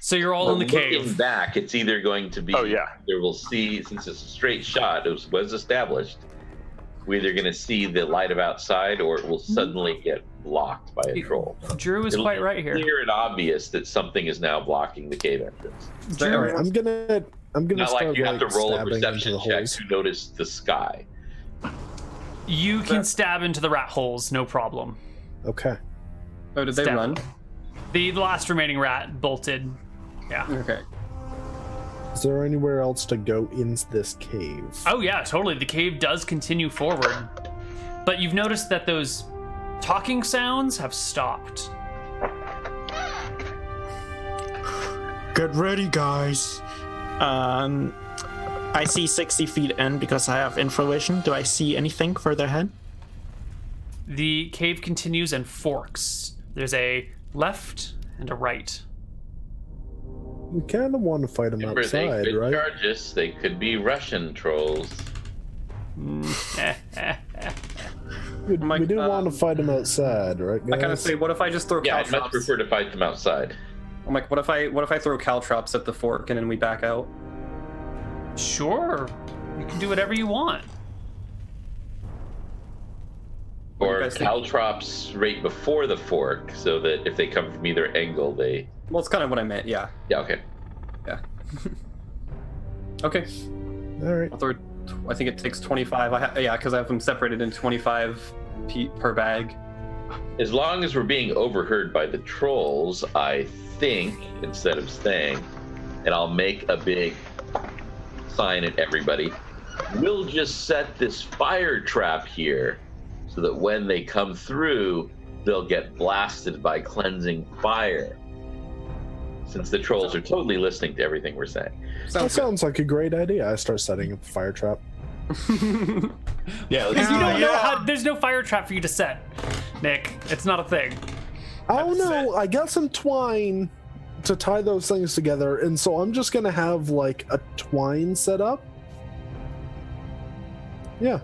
So you're all in the Looking cave. back, it's either going to be, Oh, yeah. there will see, since it's a straight shot, it was established, we're either going to see the light of outside or it will suddenly get blocked by a troll. Drew is It'll quite be right here. clear and obvious that something is now blocking the cave entrance. All right, I'm gonna Not start like you have to roll a stabbing into perception the check holes. to notice the sky. You can stab into the rat holes, no problem. Okay. Oh, did they Stab. run? The last remaining rat bolted. Yeah. Okay. Is there anywhere else to go in this cave? Oh yeah, totally. The cave does continue forward. But you've noticed that those talking sounds have stopped. Get ready, guys. I see 60 feet in because I have infravision. Do I see anything further ahead? The cave continues and forks. There's a left and a right. We kind of want to fight them Remember, outside, they could right? charge us. They could be Russian trolls. We do want to fight them outside, right, guys? I kind of say, what if I just throw Yeah, I'd much caltrops? prefer to fight them outside. I'm like, what if I throw caltrops at the fork and then we back out? Sure. You can do whatever you want. What do you Or guys think? caltrops right before the fork, so that if they come from either angle, they... Well, it's kind of what I meant. Yeah. Yeah, okay. Yeah. Okay. All right. I'll throw. I think it takes 25. Yeah, because I have them separated in 25 per bag. As long as we're being overheard by the trolls, I think, instead of staying, and I'll make a big sign at everybody, we'll just set this fire trap here so that when they come through, they'll get blasted by cleansing fire. Since the trolls are totally listening to everything we're saying. That sounds like a great idea. I start setting up a fire trap. Yeah, Because you don't know how. There's no fire trap for you to set, Nick. It's not a thing. Oh no, I got some twine to tie those things together, and so I'm just gonna have like a twine set up. Yeah.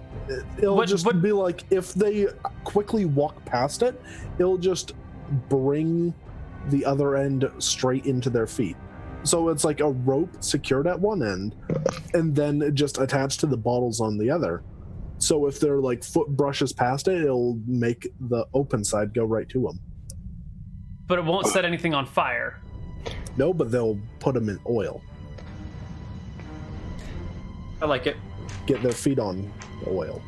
It'll just be like, if they quickly walk past it, it'll just bring the other end straight into their feet. So it's like a rope secured at one end and then just attached to the bottles on the other. So if their like foot brushes past it, it'll make the open side go right to them. But it won't set anything on fire. No, but they'll put them in oil. I like it. Get their feet on the oil.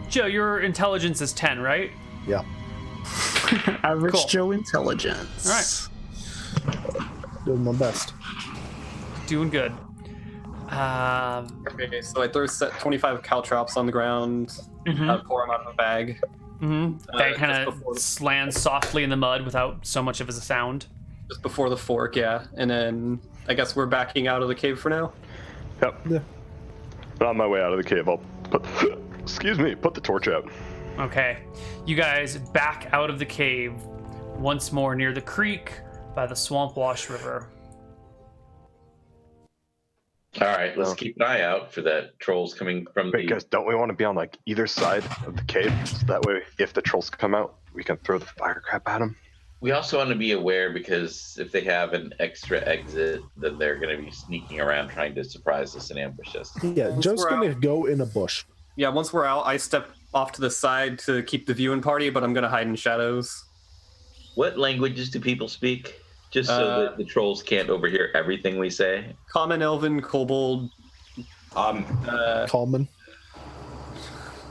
Joe, your intelligence is 10, right? Yeah. Average Cool. Joe intelligence. All right. Doing my best. Doing good. Okay, so I throw 25 caltrops on the ground, pour them out of a bag. That kind just of before- lands softly in the mud without so much of as a sound. Just before the fork, yeah. And then I guess we're backing out of the cave for now. Yep. Yeah. On my way out of the cave, I'll put, put the torch out. Okay. You guys back out of the cave once more near the creek by the Swamp Wash River. All right, let's keep an eye out for that trolls coming from Wait, guys, don't we want to be on like either side of the cave? So that way, if the trolls come out, we can throw the fire crap at them. We also want to be aware, because if they have an extra exit, then they're going to be sneaking around trying to surprise us and ambush us. Yeah, Joe's we're gonna out- go in a bush. Yeah, once we're out, I step off to the side to keep the view in party, but I'm gonna hide in shadows. What languages do people speak? Just so that the trolls can't overhear everything we say. Common, Elven, Kobold. Common.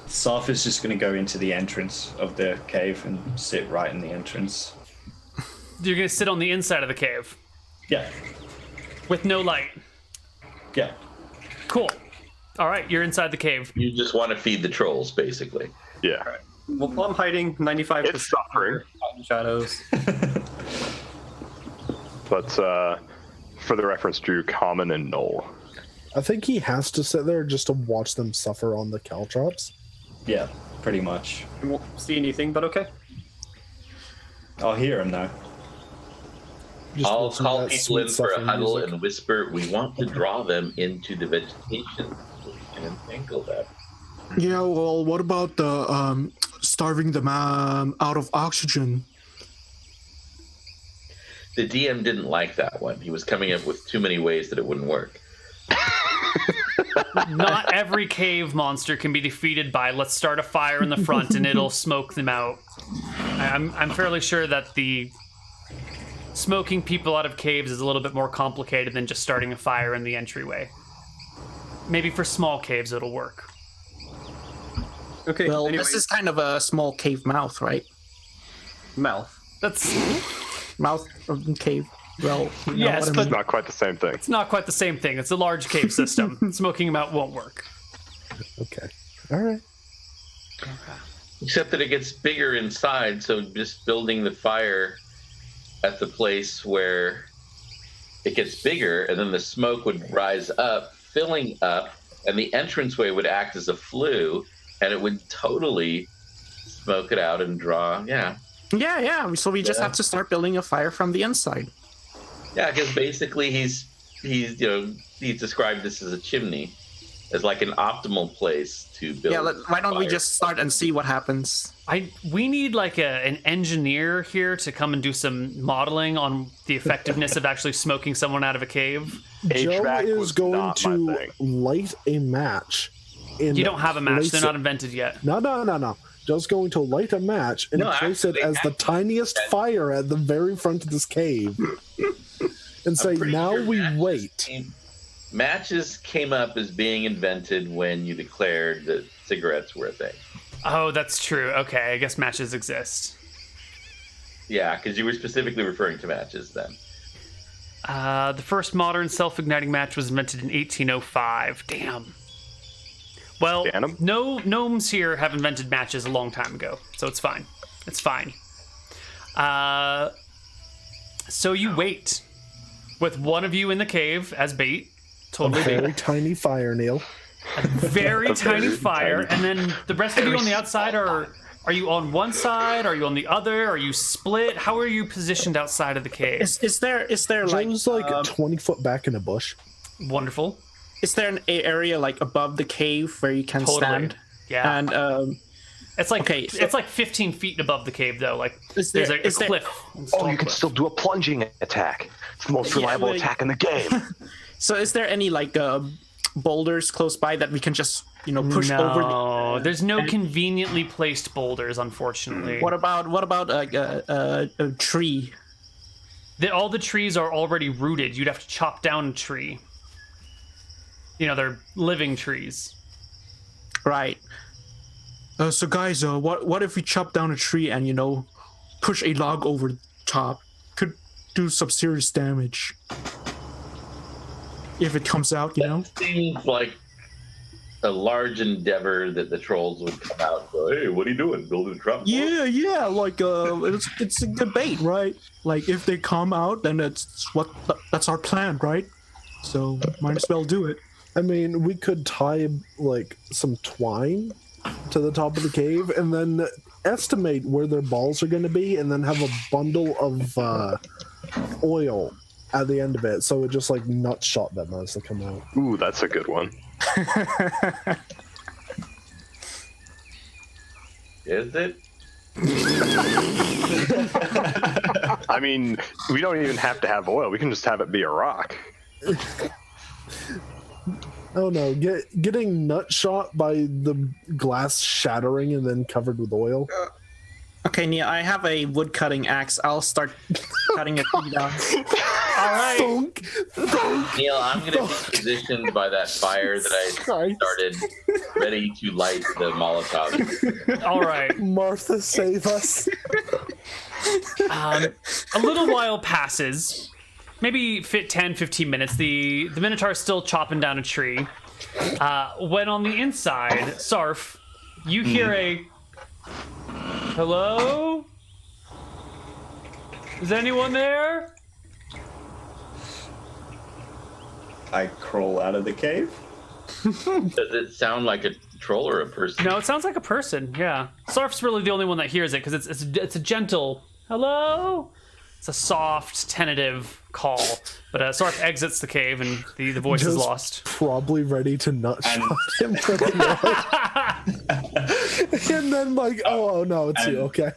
Sarth is just going to go into the entrance of the cave and sit right in the entrance. You're going to sit on the inside of the cave Yeah, with no light. yeah. Cool. All right, you're inside the cave. You just want to feed the trolls, basically. Yeah. Well, while I'm hiding 95% It's suffering. hide in shadows. But for the reference to Common and Knoll. I think he has to sit there just to watch them suffer on the caltrops. Yeah, pretty much. I won't see anything, but okay. I'll hear him though. Just I'll listen to call that people sweet in for a suffering huddle music. and whisper, we want to draw them into the vegetation so we can entangle them. Yeah, well, what about the starving them out of oxygen? The DM didn't like that one. He was coming up with too many ways that it wouldn't work. Not every cave monster can be defeated by let's start a fire in the front and it'll smoke them out. I'm fairly sure that the smoking people out of caves is a little bit more complicated than just starting a fire in the entryway. Maybe for small caves it'll work. Okay, Well, anyway, this is kind of a small cave mouth, right? mouth. That's Mouth of the cave. Well, you know Yes, what I but- mean. Not quite the same thing. it's not quite the same thing. It's a large cave system. Smoking them out won't work. Okay. All right. Except that it gets bigger inside, so just building the fire at the place where it gets bigger, and then the smoke would rise up, filling up, and the entranceway would act as a flue, and it would totally smoke it out and draw. Yeah. Yeah. So we just have to start building a fire from the inside. Yeah, because basically he's described this as a chimney, as like an optimal place to build. Yeah, why don't we fire. just start and see what happens? We need like an engineer here to come and do some modeling on the effectiveness of actually smoking someone out of a cave. Joe HVAC is was going not my to thing. light a match. You don't have a match; place they're it- not invented yet. No. Joe's going to light a match and No, place it actually, as the tiniest fire at the very front of this cave. And say, pretty now sure we matches wait. Matches came up as being invented when you declared that cigarettes were a thing. Oh, that's true. Okay, I guess matches exist. Yeah, because you were specifically referring to matches then. The first modern self-igniting match was invented in 1805. Damn. Well, Damn 'em. no gnomes here have invented matches a long time ago, so it's fine. It's fine. So you wait with one of you in the cave as bait. Totally bait. Very tiny fire, Neal. Very tiny very fire, tiny. and then the rest of you on the outside are you on one side? Are you on the other? Are you split? How are you positioned outside of the cave? Is there like Joe's like 20 foot back in a bush. Wonderful. is there an area like above the cave where you can Totally. stand? Yeah. And It's like Okay, so- it's like 15 feet above the cave though. Like Is there- there's a is there- cliff. Oh, you can still do a plunging attack. It's the most reliable like- attack in the game. so is there any like boulders close by that we can just push over? No, there's no conveniently placed boulders, unfortunately. What about a tree? All the trees are already rooted. You'd have to chop down a tree. They're living trees. Right. So guys, what if we chop down a tree and push a log over the top? Could do some serious damage if it comes out. Seems like a large endeavor that the trolls would come out and go, hey, what are you doing? Building a trap? Yeah. Like it's a debate, right? Like if they come out, then that's our plan, right? So might as well do it. I mean, we could tie like some twine to the top of the cave and then estimate where their balls are going to be and then have a bundle of oil at the end of it, so it just like nut shot them as they come out. Ooh, that's a good one. Is it? I mean, we don't even have to have oil. We can just have it be a rock. Oh no, getting nut shot by the glass shattering and then covered with oil. Okay, Neal, I have a wood cutting axe. I'll start cutting a tree down. All right. Thunk. Neal, I'm going to be positioned by that fire that I Christ. started, ready to light the Molotov. All right. Martha, save us. A little while passes. Maybe 10, 15 minutes. The Minotaur is still chopping down a tree. When on the inside, Sarf, you hear a hello? Is anyone there? I crawl out of the cave. Does it sound like a troll or a person? No, it sounds like a person. Yeah, Sarf's really the only one that hears it because it's a gentle hello. It's a soft, tentative call. But Sarf exits the cave and the voice is Just lost. Probably ready to nut shot him for the yard. And then like, oh no, it's you. Okay.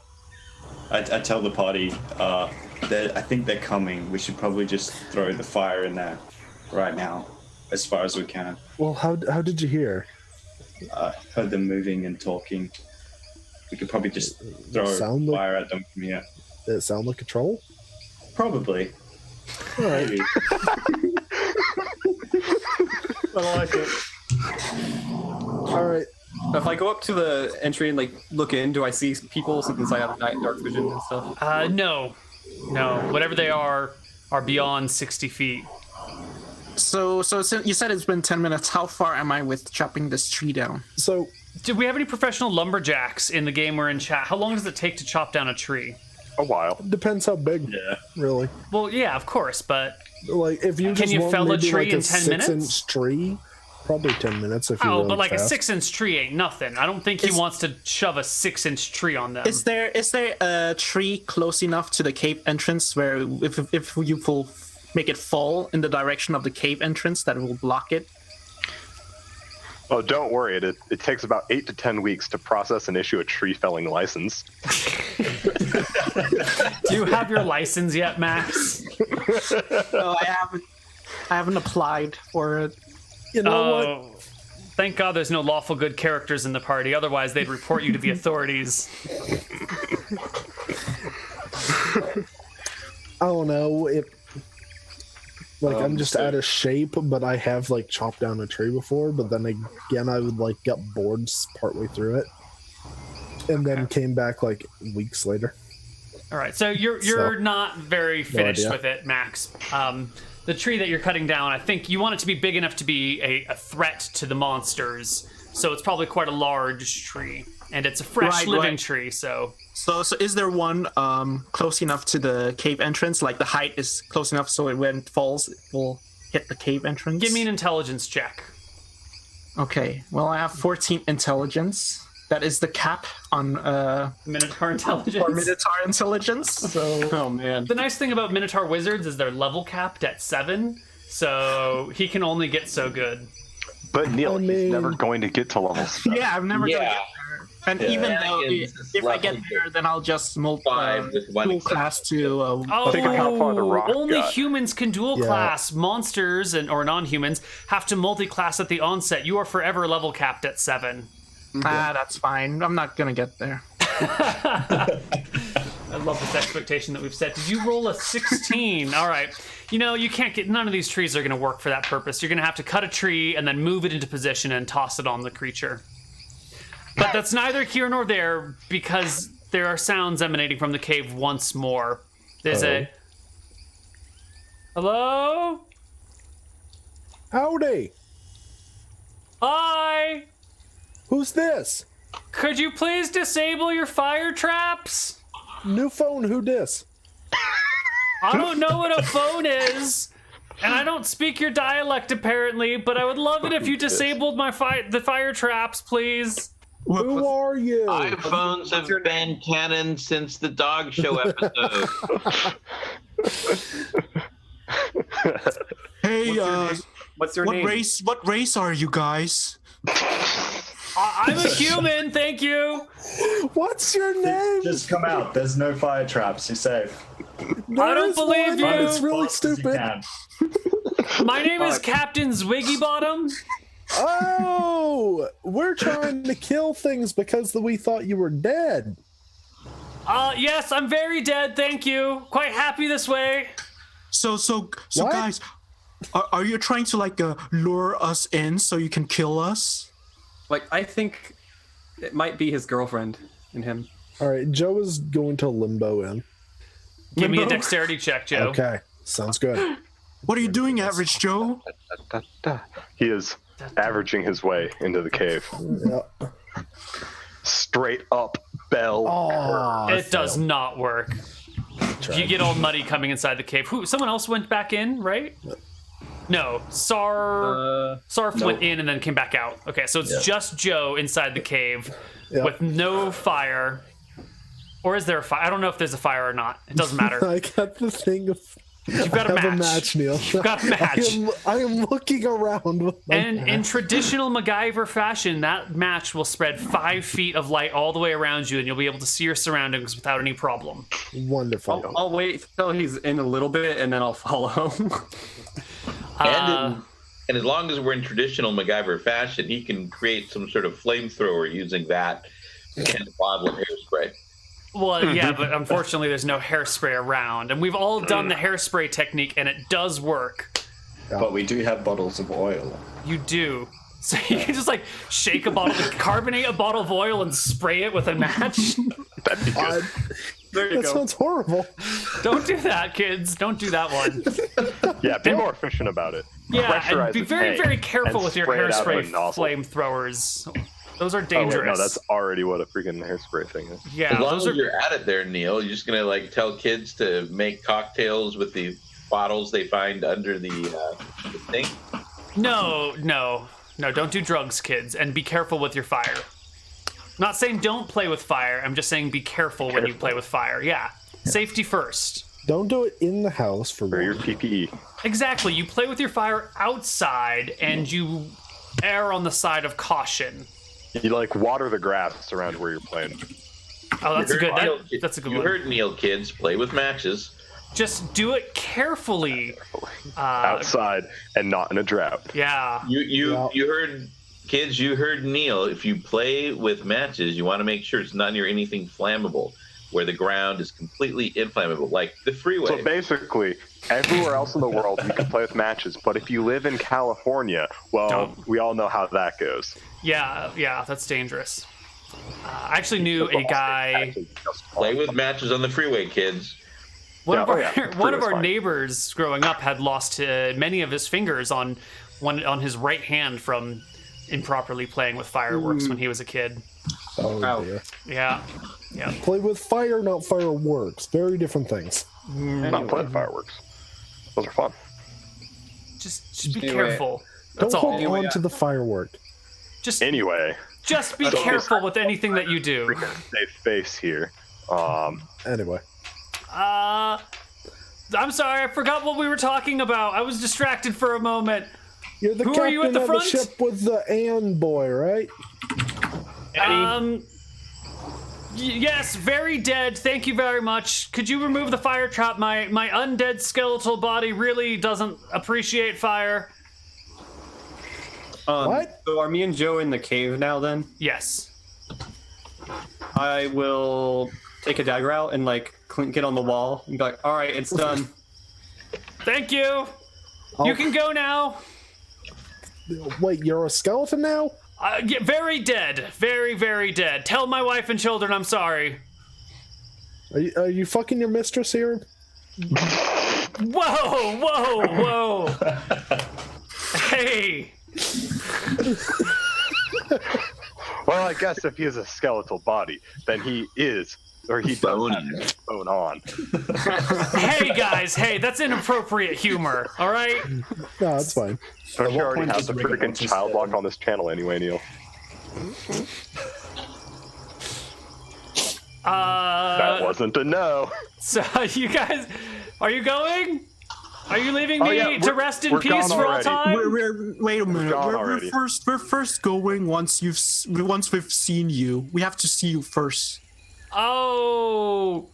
I tell the party, I think they're coming. We should probably just throw the fire in there right now, as far as we can. Well, how did you hear? Heard them moving and talking. We could probably just throw Sound like- fire at them from here. Did it sound like a troll? Probably. All right. Maybe. I like it. All right. If I go up to the entry and like look in, do I see people since I have dark vision and stuff? No. Whatever they are beyond 60 feet. So you said it's been 10 minutes. How far am I with chopping this tree down? So Do we have any professional lumberjacks in the game we're in chat? How long does it take to chop down a tree? A while. depends how big. Yeah. Really. Well, yeah, of course, but Like if you Can just you want fell a maybe tree like in a 10 minutes? 6-inch tree, probably 10 minutes if you. Oh, rode but like fast. a 6-inch tree ain't nothing. I don't think he wants to shove a 6-inch tree on them. Is there a tree close enough to the cave entrance where if you will make it fall in the direction of the cave entrance that it will block it? Oh, don't worry. It takes about 8 to 10 weeks to process and issue a tree felling license. Do you have your license yet, Max? No, I haven't applied for it. You know what? Oh, thank God there's no lawful good characters in the party. Otherwise, they'd report you to the authorities. I don't know. I'm just out of shape, but I have like chopped down a tree before. But then again, I would like get bored partway through it, and then came back like weeks later. All right, so you're not very finished idea. with it, Max. The tree that you're cutting down, I think you want it to be big enough to be a threat to the monsters. So it's probably quite a large tree, and it's a fresh living tree. So is there one close enough to the cave entrance? Like the height is close enough so when it falls, it will hit the cave entrance? give me an intelligence check. Okay, well, I have 14 intelligence. That is the cap on Minotaur intelligence. for Minotaur intelligence. So Oh man. The nice thing about Minotaur wizards is they're level capped at 7, so he can only get so good. But Neil, I mean- he's never going to get to level 7. yeah, I'm never gonna get there. And even though Shenanigans if is I get level there, then I'll just Five with one dual class to. Oh, Think of how far the rock only got. humans can dual Yeah. class. Monsters or non-humans have to multi-class at the onset. You are forever level capped at 7. That's fine. I'm not gonna get there. I love this expectation that we've set. Did you roll a 16? All right. You know, you can't get, none of these trees are going to work for that purpose. You're going to have to cut a tree and then move it into position and toss it on the creature. But that's neither here nor there because there are sounds emanating from the cave once more. There's a... Hello? Howdy. Hi? Who's this? Could you please disable your fire traps? New phone. Who dis? I don't know what a phone is, and I don't speak your dialect apparently, but I would love it if you disabled the fire traps, please. Who are you? iPhones have been canon since the dog show episode. Hey, What's your name? What race are you guys? I'm a human, thank you. What's your name? Just come out. There's no fire traps. You're safe. I don't believe you. It's really Fast as you stupid. can. My name is Captain Zwiggy Bottom. Oh, we're trying to kill things because we thought you were dead. Yes, I'm very dead, thank you. Quite happy this way. So What? guys, are you trying to like lure us in so you can kill us? Like, I think it might be his girlfriend in him. All right, Joe is going to limbo in. Give me a Limbo? dexterity check, Joe. Okay, sounds good. What are you doing, Average Joe? He is averaging his way into the cave. Yeah. Straight up bell. Aw, It does not work. You get all muddy coming inside the cave. Someone else went back in, right? No, Sarf went in and then came back out. Okay, so it's just Joe inside the cave with no fire. Or is there a fire? I don't know if there's a fire or not. It doesn't matter. I got the thing of. You've got a I have match. a match, Neil. You've got a match. I am looking around. With my And in match. traditional MacGyver fashion, that match will spread 5 feet of light all the way around you, and you'll be able to see your surroundings without any problem. Wonderful. I'll wait till he's in a little bit and then I'll follow. And as long as we're in traditional MacGyver fashion, he can create some sort of flamethrower using that and a bottle of hairspray. Well, yeah, but unfortunately, there's no hairspray around, and we've all done the hairspray technique, and it does work. But we do have bottles of oil. You do. So you can just like shake a bottle, carbonate a bottle of oil, and spray it with a match. That'd be good. There you That go. sounds horrible. Don't do that, kids. Don't do that one. Yeah, be more efficient about it. Yeah, and Pressurize be the very, tank very careful and with your spray it out of hairspray a nozzle. flamethrowers. Those are Oh, wait, dangerous. no, that's already what a freaking hairspray thing is. Yeah, As long those as are. you're at it there, Neil, you're just gonna like tell kids to make cocktails with the bottles they find under the thing? No, don't do drugs, kids, and be careful with your fire. Not saying don't play with fire, I'm just saying be careful when you play with fire. Yeah, safety first. Don't do it in the house for Wear your one. PPE. Exactly, you play with your fire outside, and you err on the side of caution. You like water the grass around where you're playing. Oh, that's a good. That's a good You one. heard Neal, kids. Play with matches. Just do it carefully. Outside and not in a drought. Yeah. You heard, kids. You heard Neal. If you play with matches, you want to make sure it's not near anything flammable, where the ground is completely inflammable, like the freeway. So basically, everywhere else in the world you can play with matches, but if you live in California, well, we all know how that goes. Yeah, that's dangerous. I actually knew a guy. Play with matches on the freeway, kids. One of our Freeway's fine. neighbors growing up had lost many of his fingers on his right hand from improperly playing with fireworks when he was a kid. Oh, dear. Yeah. Play with fire, not fireworks. Very different things. Not playing fireworks. Those are fun. Just be Anyway. careful. That's Don't all. hold on to the firework. Just Anyway, be careful with anything that you do. safe space here. Anyway. I'm sorry, I forgot what we were talking about. I was distracted for a moment. You're the Who captain are you at the of front? the ship with the Ann boy, right? Yes, very dead. Thank you very much. Could you remove the fire trap? My undead skeletal body really doesn't appreciate fire. What? So are me and Joe in the cave now then? Yes. I will take a dagger out and like get on the wall and be like, all right, it's done. Thank you. You can go now. Wait, you're a skeleton now? Yeah, very dead. Very, very dead. Tell my wife and children I'm sorry. Are you fucking your mistress here? Whoa. Hey. Well, I guess if he is a skeletal body, then he is, or he does have bone on. Hey, guys. Hey, that's inappropriate humor. All right? No, that's fine. Don't you already point have does the Rick freaking want to child say? lock on this channel anyway, Neal? That wasn't a no. So, you guys, are you going? Are you leaving me yeah, to rest in we're peace gone for all already. time? Wait a minute. gone We're already. first going once we've seen you. We have to see you first. Oh,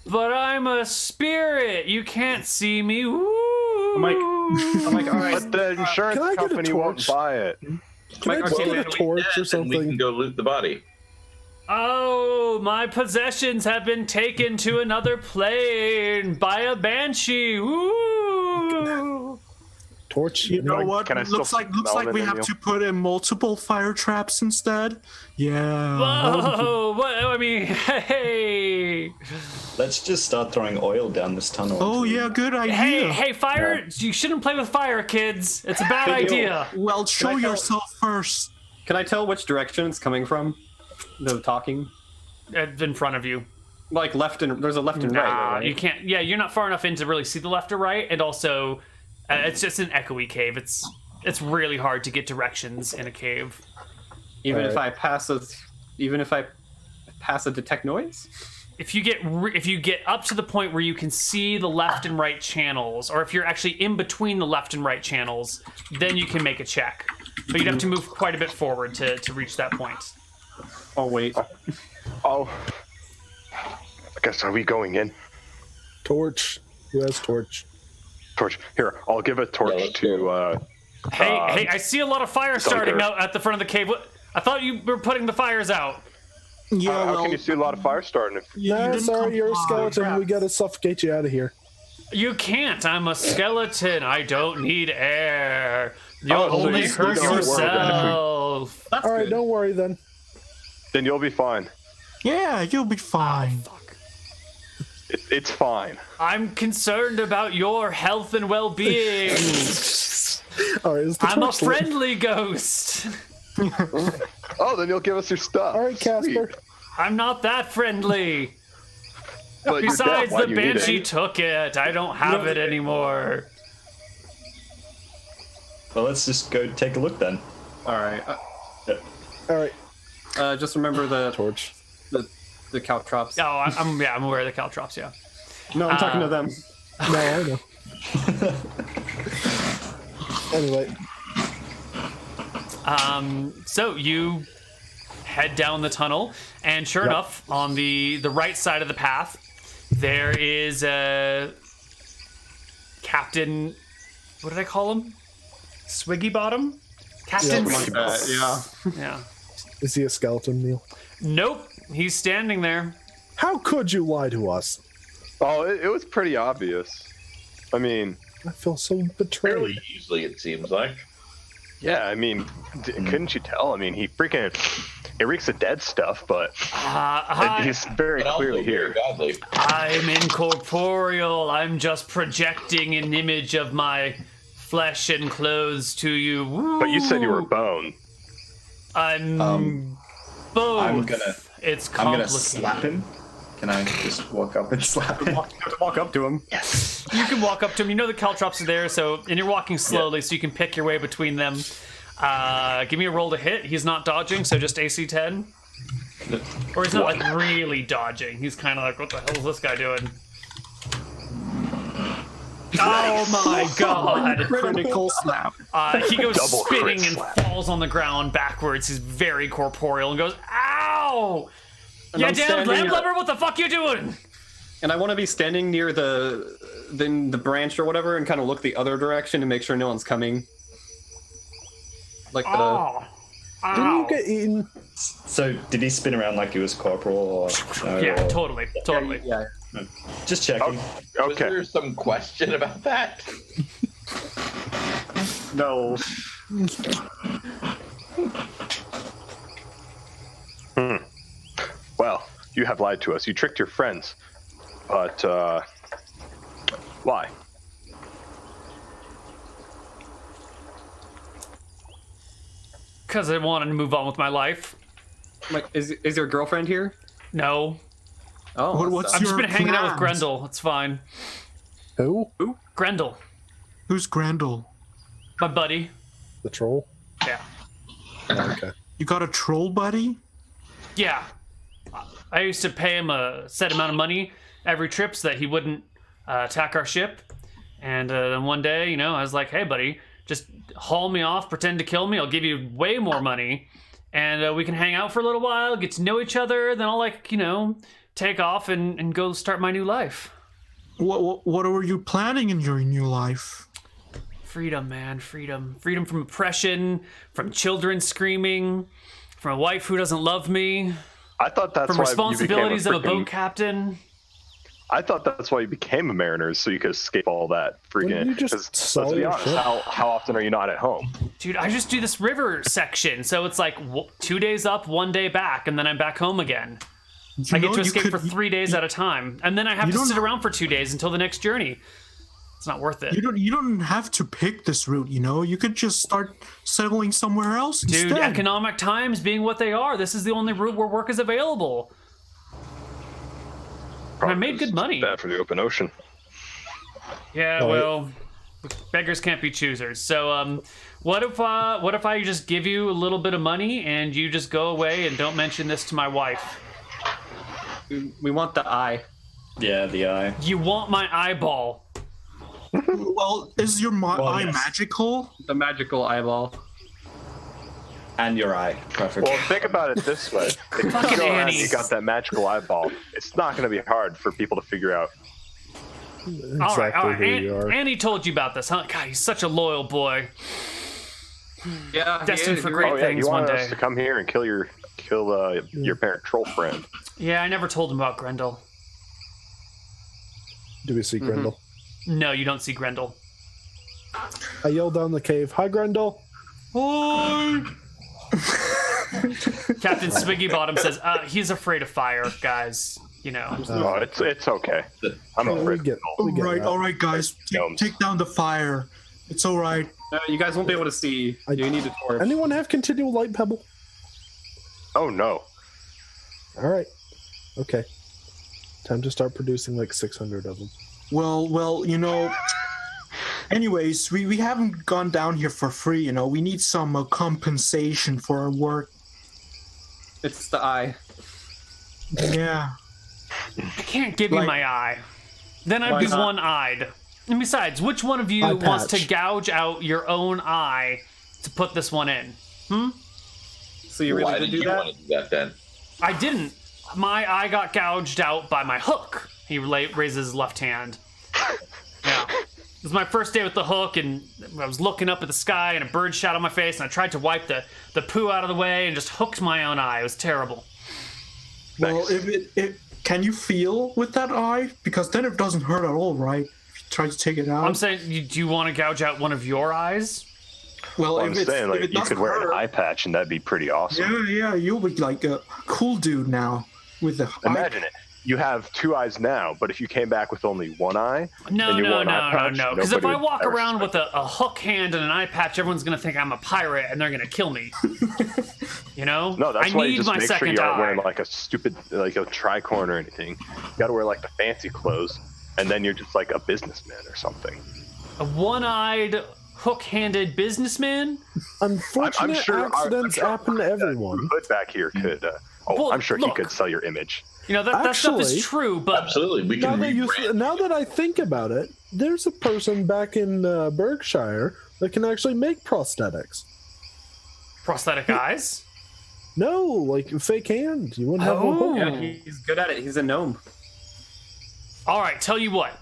but I'm a spirit. You can't see me. Woo. I'm like, all right. But the insurance Can I get a company won't torch? buy it. Can I Mike, just okay, get a we torch or And we can something? go loot the body. Oh, my possessions have been taken to another plane by a banshee. Woo. Torch? You know what? Can I still Looks like smell it we in have you? to put in multiple fire traps instead. Yeah. Whoa, what? I mean, hey. Let's just start throwing oil down this tunnel. Oh until- yeah, good idea. Hey, fire! You shouldn't play with fire, kids. It's a bad idea. Well, show I tell- yourself first. Can I tell which direction it's coming from? The talking? In front of you. Like left and there's a left and right. right? You can't. Yeah, you're not far enough in to really see the left or right, and also, it's just an echoey cave. It's really hard to get directions in a cave. Even if Alright. I pass a detect noise? If you get up to the point where you can see the left and right channels, or if you're actually in between the left and right channels, then you can make a check. But you'd have to move quite a bit forward to reach that point. Oh wait. Oh. I guess, are we going in? Torch. Who has torch? Torch. Here, I'll give a torch let's to, Hey, I see a lot of fire starting there. out at the front of the cave. What? I thought you were putting the fires out. Yeah, how well, can you see a lot of fire starting if No, didn't sorry, you're a comply. skeleton. We gotta suffocate you out of here. You can't. I'm a skeleton. I don't need air. You'll Oh, so only you hurt don't worry then if we- yourself. That's All right, good. don't worry then. then you'll be fine. Yeah, you'll be fine. It's fine. I'm concerned about your health and well-being. All right, is the I'm a torch lit? friendly ghost. Oh, then you'll give us your stuff. All right, Casper. Sweet. I'm not that friendly. But you're Besides, dead. Why the do you need banshee it? took it. I don't have it anymore. Well, let's just go take a look then. All right. All right, Just remember the torch. the caltrops. Oh, I'm aware of the caltrops. Yeah. No, I'm talking to them. No, I know. Anyway, So you head down the tunnel, and sure enough, on the right side of the path, there is a Captain. What did I call him? Swiggy Bottom? Captain. Yeah. Yeah. is he a skeleton, Neal? Nope. He's standing there. How could you lie to us? Oh, it was pretty obvious. I mean, I feel so Fairly betrayed. easily, it seems like. yeah, I mean, couldn't you tell? I mean, he freaking, it reeks of dead stuff, but he's very But also clearly very here. godly. I'm incorporeal. I'm just projecting an image of my flesh and clothes to you. Woo. But you said you were bone. I'm both. I'm gonna It's I'm gonna complicated. slap him. Can I just walk up and slap him? You have to walk up to him. You can walk up to him. You know the caltrops are there, and you're walking slowly, so you can pick your way between them. Give me a roll to hit. He's not dodging, so just AC 10. Or he's not like really dodging. He's kind of like, what the hell is this guy doing? Oh my god! Critical slap. He goes Double spinning crit and slap. falls on the ground backwards. He's very corporeal and goes, ow! And Yeah, I'm damn standing landlubber, what the fuck you doing? And I want to be standing near the branch or whatever, and kind of look the other direction to make sure no one's coming. Like the. Oh. Didn't Ow. you get eaten? So, did he spin around like he was corporal or no? Yeah, or- totally. Yeah. Just checking. Was Okay. there some question about that? No. Well, you have lied to us. You tricked your friends. But, why? Because I wanted to move on with my life. Like, is your girlfriend here? No. Oh, What's I've just your been hanging out with plans? Grendel. It's fine. Who? Grendel, Who's Grendel? my buddy. The troll? Yeah. Oh, okay. You got a troll buddy? Yeah. I used to pay him a set amount of money every trip so that he wouldn't attack our ship. And then one day, I was like, hey, buddy, just haul me off, pretend to kill me. I'll give you way more money. And we can hang out for a little while, get to know each other. Then I'll, take off and go start my new life. What were you planning in your new life? Freedom, man, freedom. Freedom from oppression, from children screaming, from a wife who doesn't love me, I thought that's from why responsibilities you of a became boat captain. I thought that's why you became a mariner, so you could escape all that freaking. Wouldn't you just 'cause sell let's be your honest, ship? how often are you not at home? Dude, I just do this river section, so it's like 2 days up, 1 day back, and then I'm back home again. I get to escape for 3 days at a time, and then I have You to don't- sit around for 2 days until the next journey. It's not worth it. You don't have to pick this route, You could just start settling somewhere else Dude, instead. economic times being what they are, this is the only route where work is available. And I made good money. Bad for the open ocean. Yeah, well, beggars can't be choosers. So, what if I just give you a little bit of money and you just go away and don't mention this to my wife? we want the eye. Yeah, the eye. You want my eyeball? Well, is your eye yes. magical? The magical eyeball. And your eye. Perfect. Well, think about it this way: if you Fucking go around and Annie. you got that magical eyeball, it's not going to be hard for people to figure out. All right. Who you are. Annie told you about this, huh? God, he's such a loyal boy. Yeah. Destined yeah, for you're great Oh yeah, things you one wanted day. us to come here and kill your parent troll friend. Yeah, I never told him about Grendel. Do we see Grendel? No, you don't see Grendel. I yell down the cave, "Hi, Grendel!" Hi. Captain Swiggy Bottom says, he's afraid of fire, guys. Oh, it's okay. I'm We afraid. get that. All right, guys, Gnomes. take down the fire. It's all right. You guys won't be able to see. You need a torch. Anyone have continual light, Pebble? Oh no. All right. Okay. Time to start producing like 600 of them. Well, anyways, we haven't gone down here for free, we need some compensation for our work. It's the eye. Yeah. I can't give you my eye. Then I'd be one-eyed. And besides, which one of you wants to gouge out your own eye to put this one in? So you really Why did did do you that? want to do that then? I didn't. My eye got gouged out by my hook. He raises his left hand. Yeah. It was my first day with the hook, and I was looking up at the sky, and a bird shot on my face, and I tried to wipe the poo out of the way, and just hooked my own eye. It was terrible. Well, if can you feel with that eye? Because then it doesn't hurt at all, right? If you try to take it out. I'm saying, do you want to gouge out one of your eyes? Well, I'm saying, like, you could wear an eye patch, and that'd be pretty awesome. Yeah, you'll be like a cool dude now with the Imagine it. You have 2 eyes now, but if you came back with only 1 eye, No. Because if I walk around with a hook hand and an eye patch, everyone's gonna think I'm a pirate and they're gonna kill me. No, that's I why you need just my make sure second you aren't eye. wearing like a stupid, like a tricorn or anything. You gotta wear like the fancy clothes, and then you're just like a businessman or something. A one-eyed, hook-handed businessman? Unfortunate accidents happen to everyone. Hood back here could. Well, I'm sure he look. could sell your image. That stuff is Actually- true, but Absolutely, we can rebrand. Now that I think about it, there's a person back in Berkshire that can actually make prosthetics. prosthetic eyes? No, like fake hand. You wouldn't have a hook. Yeah, he's good at it. He's a gnome. All right, tell you what.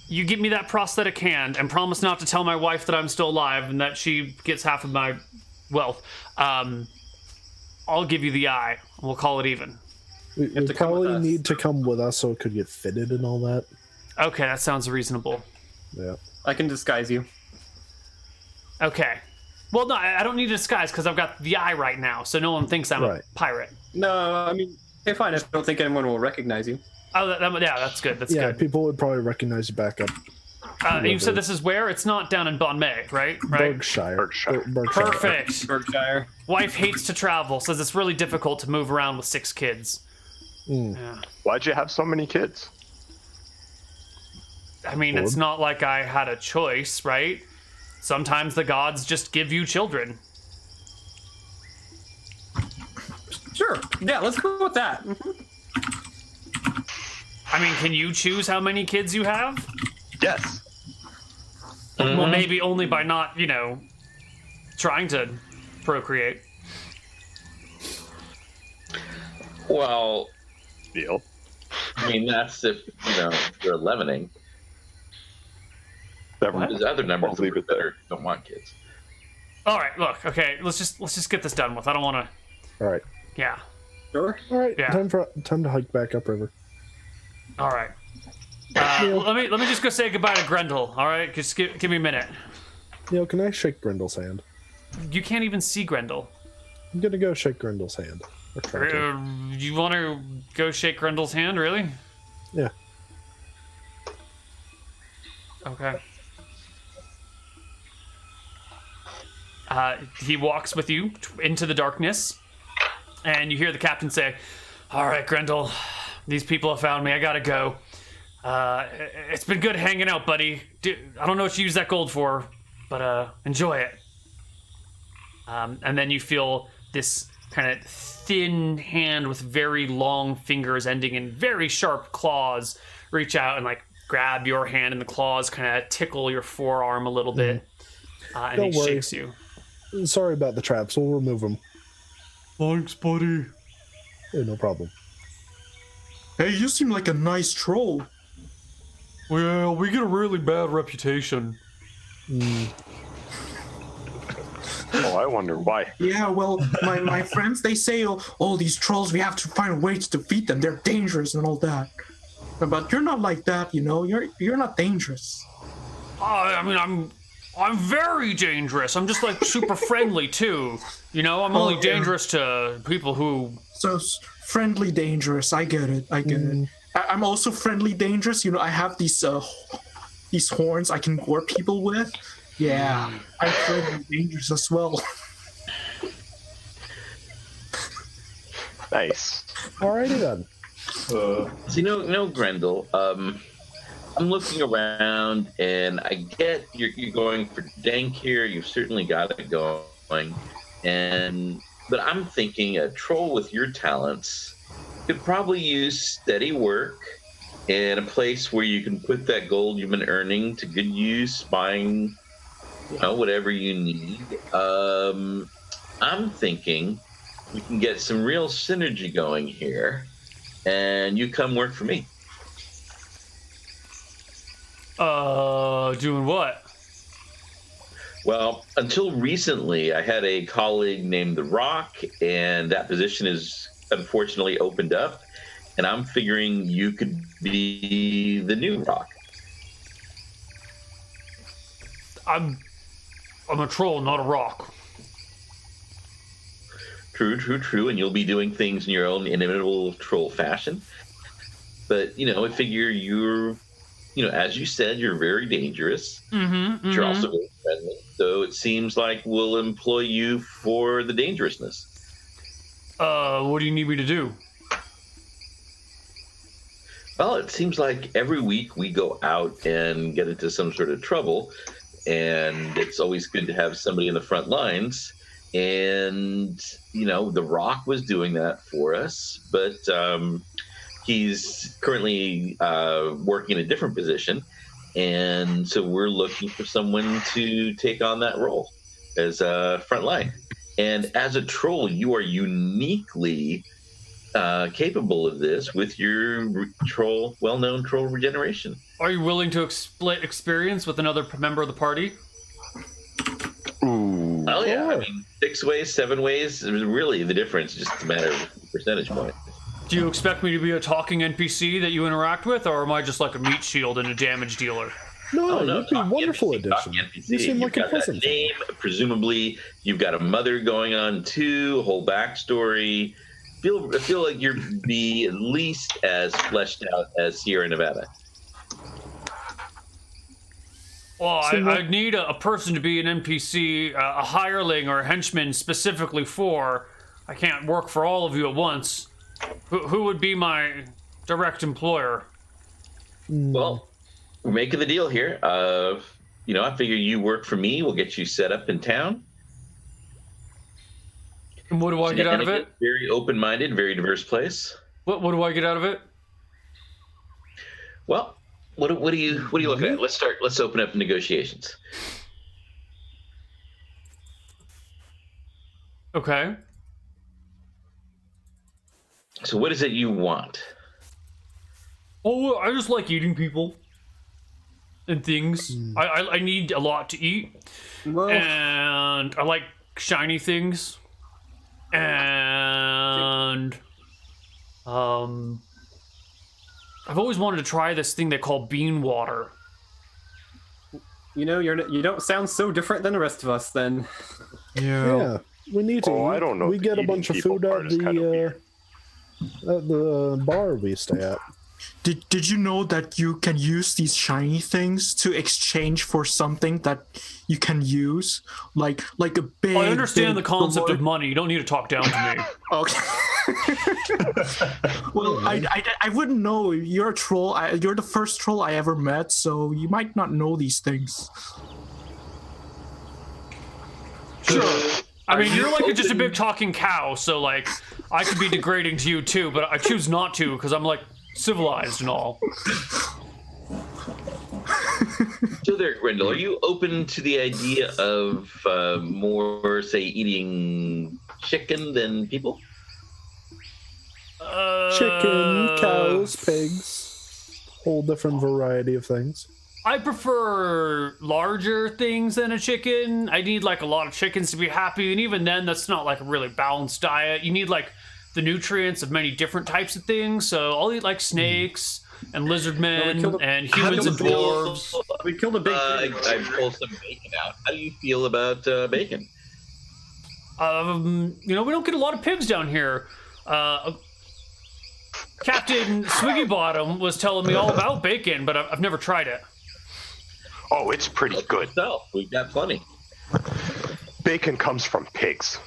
You give me that prosthetic hand and promise not to tell my wife that I'm still alive and that she gets half of my wealth. I'll give you the eye. We'll call it even. We to come with probably us. need to come with us so it could get fitted and all that. Okay, that sounds reasonable. Yeah. I can disguise you. Okay. Well, no, I don't need a disguise because I've got the eye right now, so no one thinks I'm a Right. pirate. No, I mean, okay, fine. I don't think anyone will recognize you. Oh, yeah, that's good. That's Yeah, good. people would probably recognize you back up. You said this is where? It's not down in Bon May, right? Berkshire. Berkshire. Berkshire. Perfect. Berkshire. Wife hates to travel, says it's really difficult to move around with 6 kids. Yeah. Why'd you have so many kids? I mean, it's not like I had a choice, right? Sometimes the gods just give you children. Sure. Yeah, let's go with that. I mean, can you choose how many kids you have? Yes. Well, maybe only by not, trying to procreate. Well, Neal. I mean, that's if, you're 11ing. There's other numbers We'll leave it there. don't want kids. All right, look, okay, let's just get this done with. I don't want to. All right. Yeah. Sure. All right. Yeah. Time to hike back upriver. All right. Let me just go say goodbye to Grendel. All right, just give me a minute. Neal, can I shake Grendel's hand? You can't even see Grendel. I'm gonna go shake Grendel's hand. Or try to. You want to go shake Grendel's hand, really? Yeah. Okay. He walks with you into the darkness, and you hear the captain say, "All right, Grendel, these people have found me. I gotta go. It's been good hanging out, buddy. I don't know what you use that gold for, but enjoy it." And then you feel this kind of thin hand with very long fingers ending in very sharp claws reach out and grab your hand, and the claws kind of tickle your forearm a little bit. And Don't he worry. shakes you. Sorry about the traps. We'll remove them. Thanks, buddy. Yeah, no problem. Hey, you seem like a nice troll. Well, we get a really bad reputation. Oh, I wonder why. Yeah, well, my friends, they say, oh, these trolls, we have to find a way to defeat them. They're dangerous and all that. But you're not like that, You're not dangerous. I mean, I'm very dangerous. I'm just super friendly too. I'm only yeah. dangerous to people who. So friendly, dangerous. I get it. I'm also friendly, dangerous. I have these horns I can gore people with. Yeah, I'm friendly, dangerous as well. Nice. Alrighty then. See, no, Grendel. I'm looking around, and I get you're going for dank here. You've certainly got it going, but I'm thinking a troll with your talents could probably use steady work and a place where you can put that gold you've been earning to good use, buying, whatever you need. I'm thinking we can get some real synergy going here, and you come work for me. Doing what? Well, until recently, I had a colleague named The Rock, and that position is unfortunately opened up, and I'm figuring you could be the new Rock. I'm a troll, not a rock. True, and you'll be doing things in your own inimitable troll fashion. But, I figure you're, as you said, you're very dangerous. But you're also very friendly. So it seems like we'll employ you for the dangerousness. What do you need me to do? Well, it seems like every week we go out and get into some sort of trouble, and it's always good to have somebody in the front lines. And, The Rock was doing that for us, but he's currently working in a different position. And so we're looking for someone to take on that role as a front line. And as a troll, you are uniquely capable of this with your well-known troll regeneration. Are you willing to split experience with another member of the party? Ooh. Oh, yeah. Sure. 6 ways, 7 ways, really the difference is just a matter of percentage point. Do you expect me to be a talking NPC that you interact with, or am I just like a meat shield and a damage dealer? No, you'd be a talking wonderful NPC, addition. talking NPC. You seem You've like a got that pleasant. name, presumably you've got a mother going on too, a whole backstory. I feel like you'd be at least as fleshed out as Sierra Nevada. Well, I need a person to be an NPC, a hireling or a henchman specifically for. I can't work for all of you at once. Who would be my direct employer? Well, we're making the deal here. I figure you work for me. We'll get you set up in town. And what do I get out of it? Very open-minded, very diverse place. What do I get out of it? Well, what are you looking at? Let's open up negotiations. Okay. So what is it you want? Oh, I just like eating people and things. I need a lot to eat, Well, and I like shiny things, and I've always wanted to try this thing they call bean water. you don't sound so different than the rest of us. Then Yeah, we need to. Oh, eat. I don't know We if get a eating bunch of people food at part is kind of weird. the bar we stay at. Did you know that you can use these shiny things to exchange for something that you can use, like a big? I understand the big concept of reward? money. You don't need to talk down to me. Okay. Well, I wouldn't know. You're a troll. You're the first troll I ever met, so you might not know these things. Sure. I mean, you're like just a big talking cow, so like I could be degrading to you too, but I choose not to because I'm like civilized and all. So there, Grendel, are you open to the idea of more, say, eating chicken than people? Chicken, cows, pigs, whole different variety of things. I prefer larger things than a chicken. I need like a lot of chickens to be happy, and even then, that's not like a really balanced diet. You need like the nutrients of many different types of things. So I'll eat like snakes and lizard men and humans and dwarves. we killed a big. I pulled some bacon out. How do you feel about bacon? We don't get a lot of pigs down here. Captain Swiggy Bottom was telling me all about bacon, but I've never tried it. Oh, it's pretty good. So we've got plenty. Bacon comes from pigs.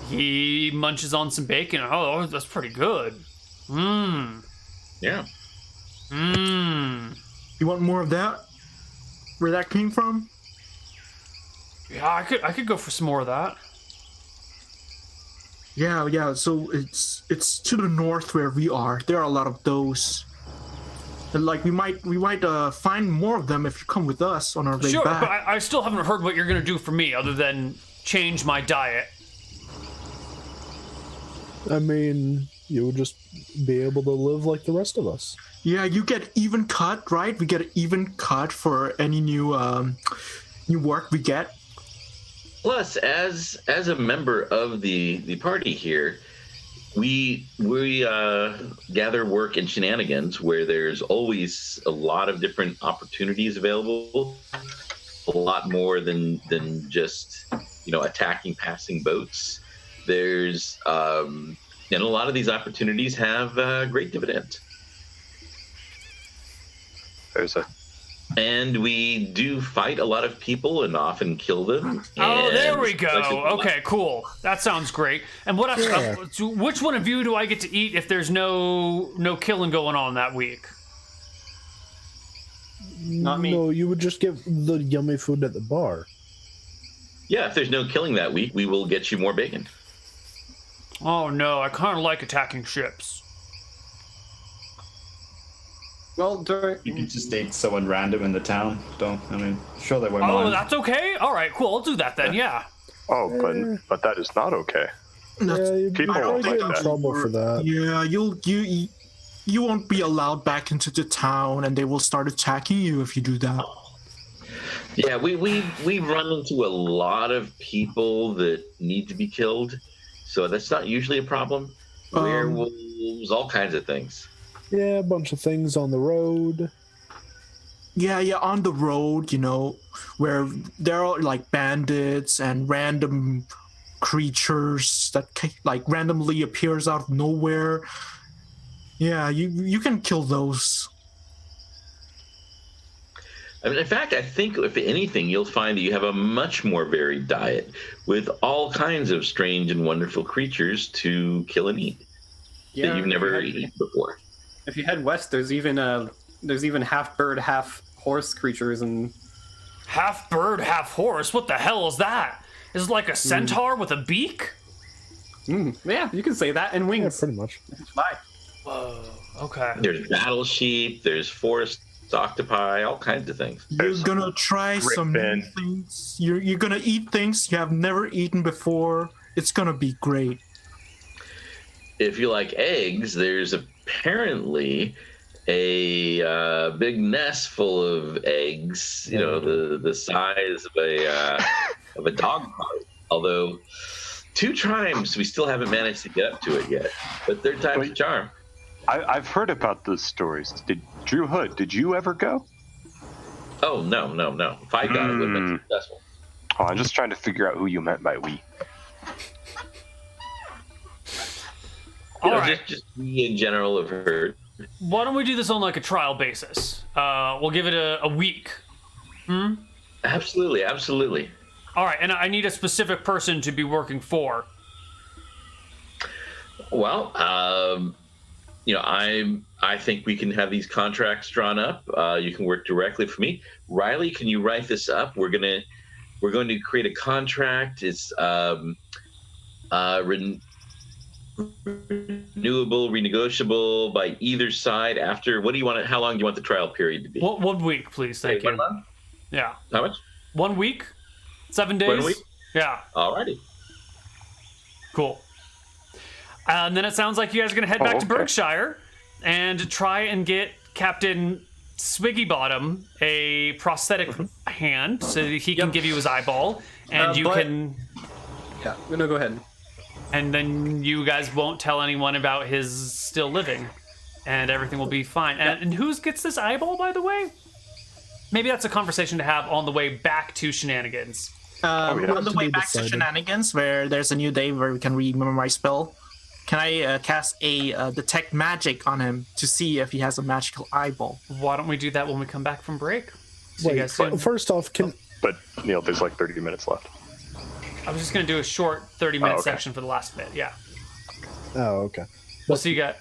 He munches on some bacon. Oh, that's pretty good. Yeah. You want more of that? Where that came from? Yeah, I could go for some more of that. Yeah. So it's to the north where we are. There are a lot of those. And like we might find more of them if you come with us on our way Sure, back. but I still haven't heard what you're gonna do for me, other than change my diet. I mean, you would just be able to live like the rest of us. Yeah, you get even cut, right? We get an even cut for any new work we get. Plus, as a member of the party here, we gather work in Shenanigans, where there's always a lot of different opportunities available, a lot more than just attacking passing boats. There's and a lot of these opportunities have great dividends. And we do fight a lot of people and often kill them. Oh, there we go. Okay, cool. That sounds great. And what? Yeah. Which one of you do I get to eat if there's no killing going on that week? Not me. No, you would just get the yummy food at the bar. Yeah, if there's no killing that week, we will get you more bacon. Oh no, I kind of like attacking ships. Well, You could just eat someone random in the town. Sure they won't Oh, mind. that's okay. All right, cool. I'll do that then. Yeah. Oh, but that is not okay. Yeah, you'd People probably won't like get in that. trouble for that. Yeah, you won't be allowed back into the town, and they will start attacking you if you do that. Yeah, we've run into a lot of people that need to be killed, so that's not usually a problem. Werewolves, all kinds of things. Yeah, a bunch of things on the road. Yeah, on the road, where there are like bandits and random creatures that like randomly appears out of nowhere. Yeah, you can kill those. I mean, in fact, I think if anything, you'll find that you have a much more varied diet with all kinds of strange and wonderful creatures to kill and eat that you've never eaten before. If you head west, there's even half bird, half horse creatures, and Half bird, half horse. What the hell is that? Is it like a centaur with a beak? yeah, you can say that, and Yeah, wings. pretty much. Fly. Whoa. Okay. There's battle sheep, there's forest octopi, all kinds of things. You're gonna try some new griffin. things. You're gonna eat things you have never eaten before. It's gonna be great. If you like eggs, there's apparently a big nest full of eggs. The size of a dog cart. Although 2 times we still haven't managed to get up to it yet. But third time's a charm. I've heard about those stories. Drew Hood, did you ever go? Oh no! If I got it, would have been successful. Oh, I'm just trying to figure out who you meant by we. All right. Just we in general have heard. Why don't we do this on like a trial basis? We'll give it a week. Absolutely. All right, and I need a specific person to be working for. Well, I think we can have these contracts drawn up. You can work directly for me. Riley, can you write this up? We're going to create a contract. It's renewable, renegotiable by either side after. What do you want? How long do you want the trial period to be? 1 week, please. Thank you. 1 month? Yeah. How much? 1 week? 7 days? 1 week? Yeah. Alrighty. Cool. And then it sounds like you guys are going to head back to okay. Berkshire and try and get Captain Swiggy Bottom a prosthetic hand so that he can give you his eyeball, and Yeah, no, go ahead. and then you guys won't tell anyone about his still living, and everything will be fine. And who gets this eyeball, by the way? Maybe that's a conversation to have on the way back to Shenanigans. On the To way be back to decided. Shenanigans, where there's a new day where we can remember my spell, can I cast a detect magic on him to see if he has a magical eyeball? Why don't we do that when we come back from break? See you Wait, guys soon. first off, But Neal, there's like 30 minutes left. I was just going to do a short 30-minute okay. section for the last bit, yeah. Oh, okay. We'll see you guys.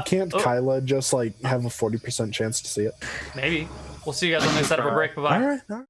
Can't Kyla just like have a 40% chance to see it? Maybe. We'll see you guys on the other side of a break. Bye bye. All right.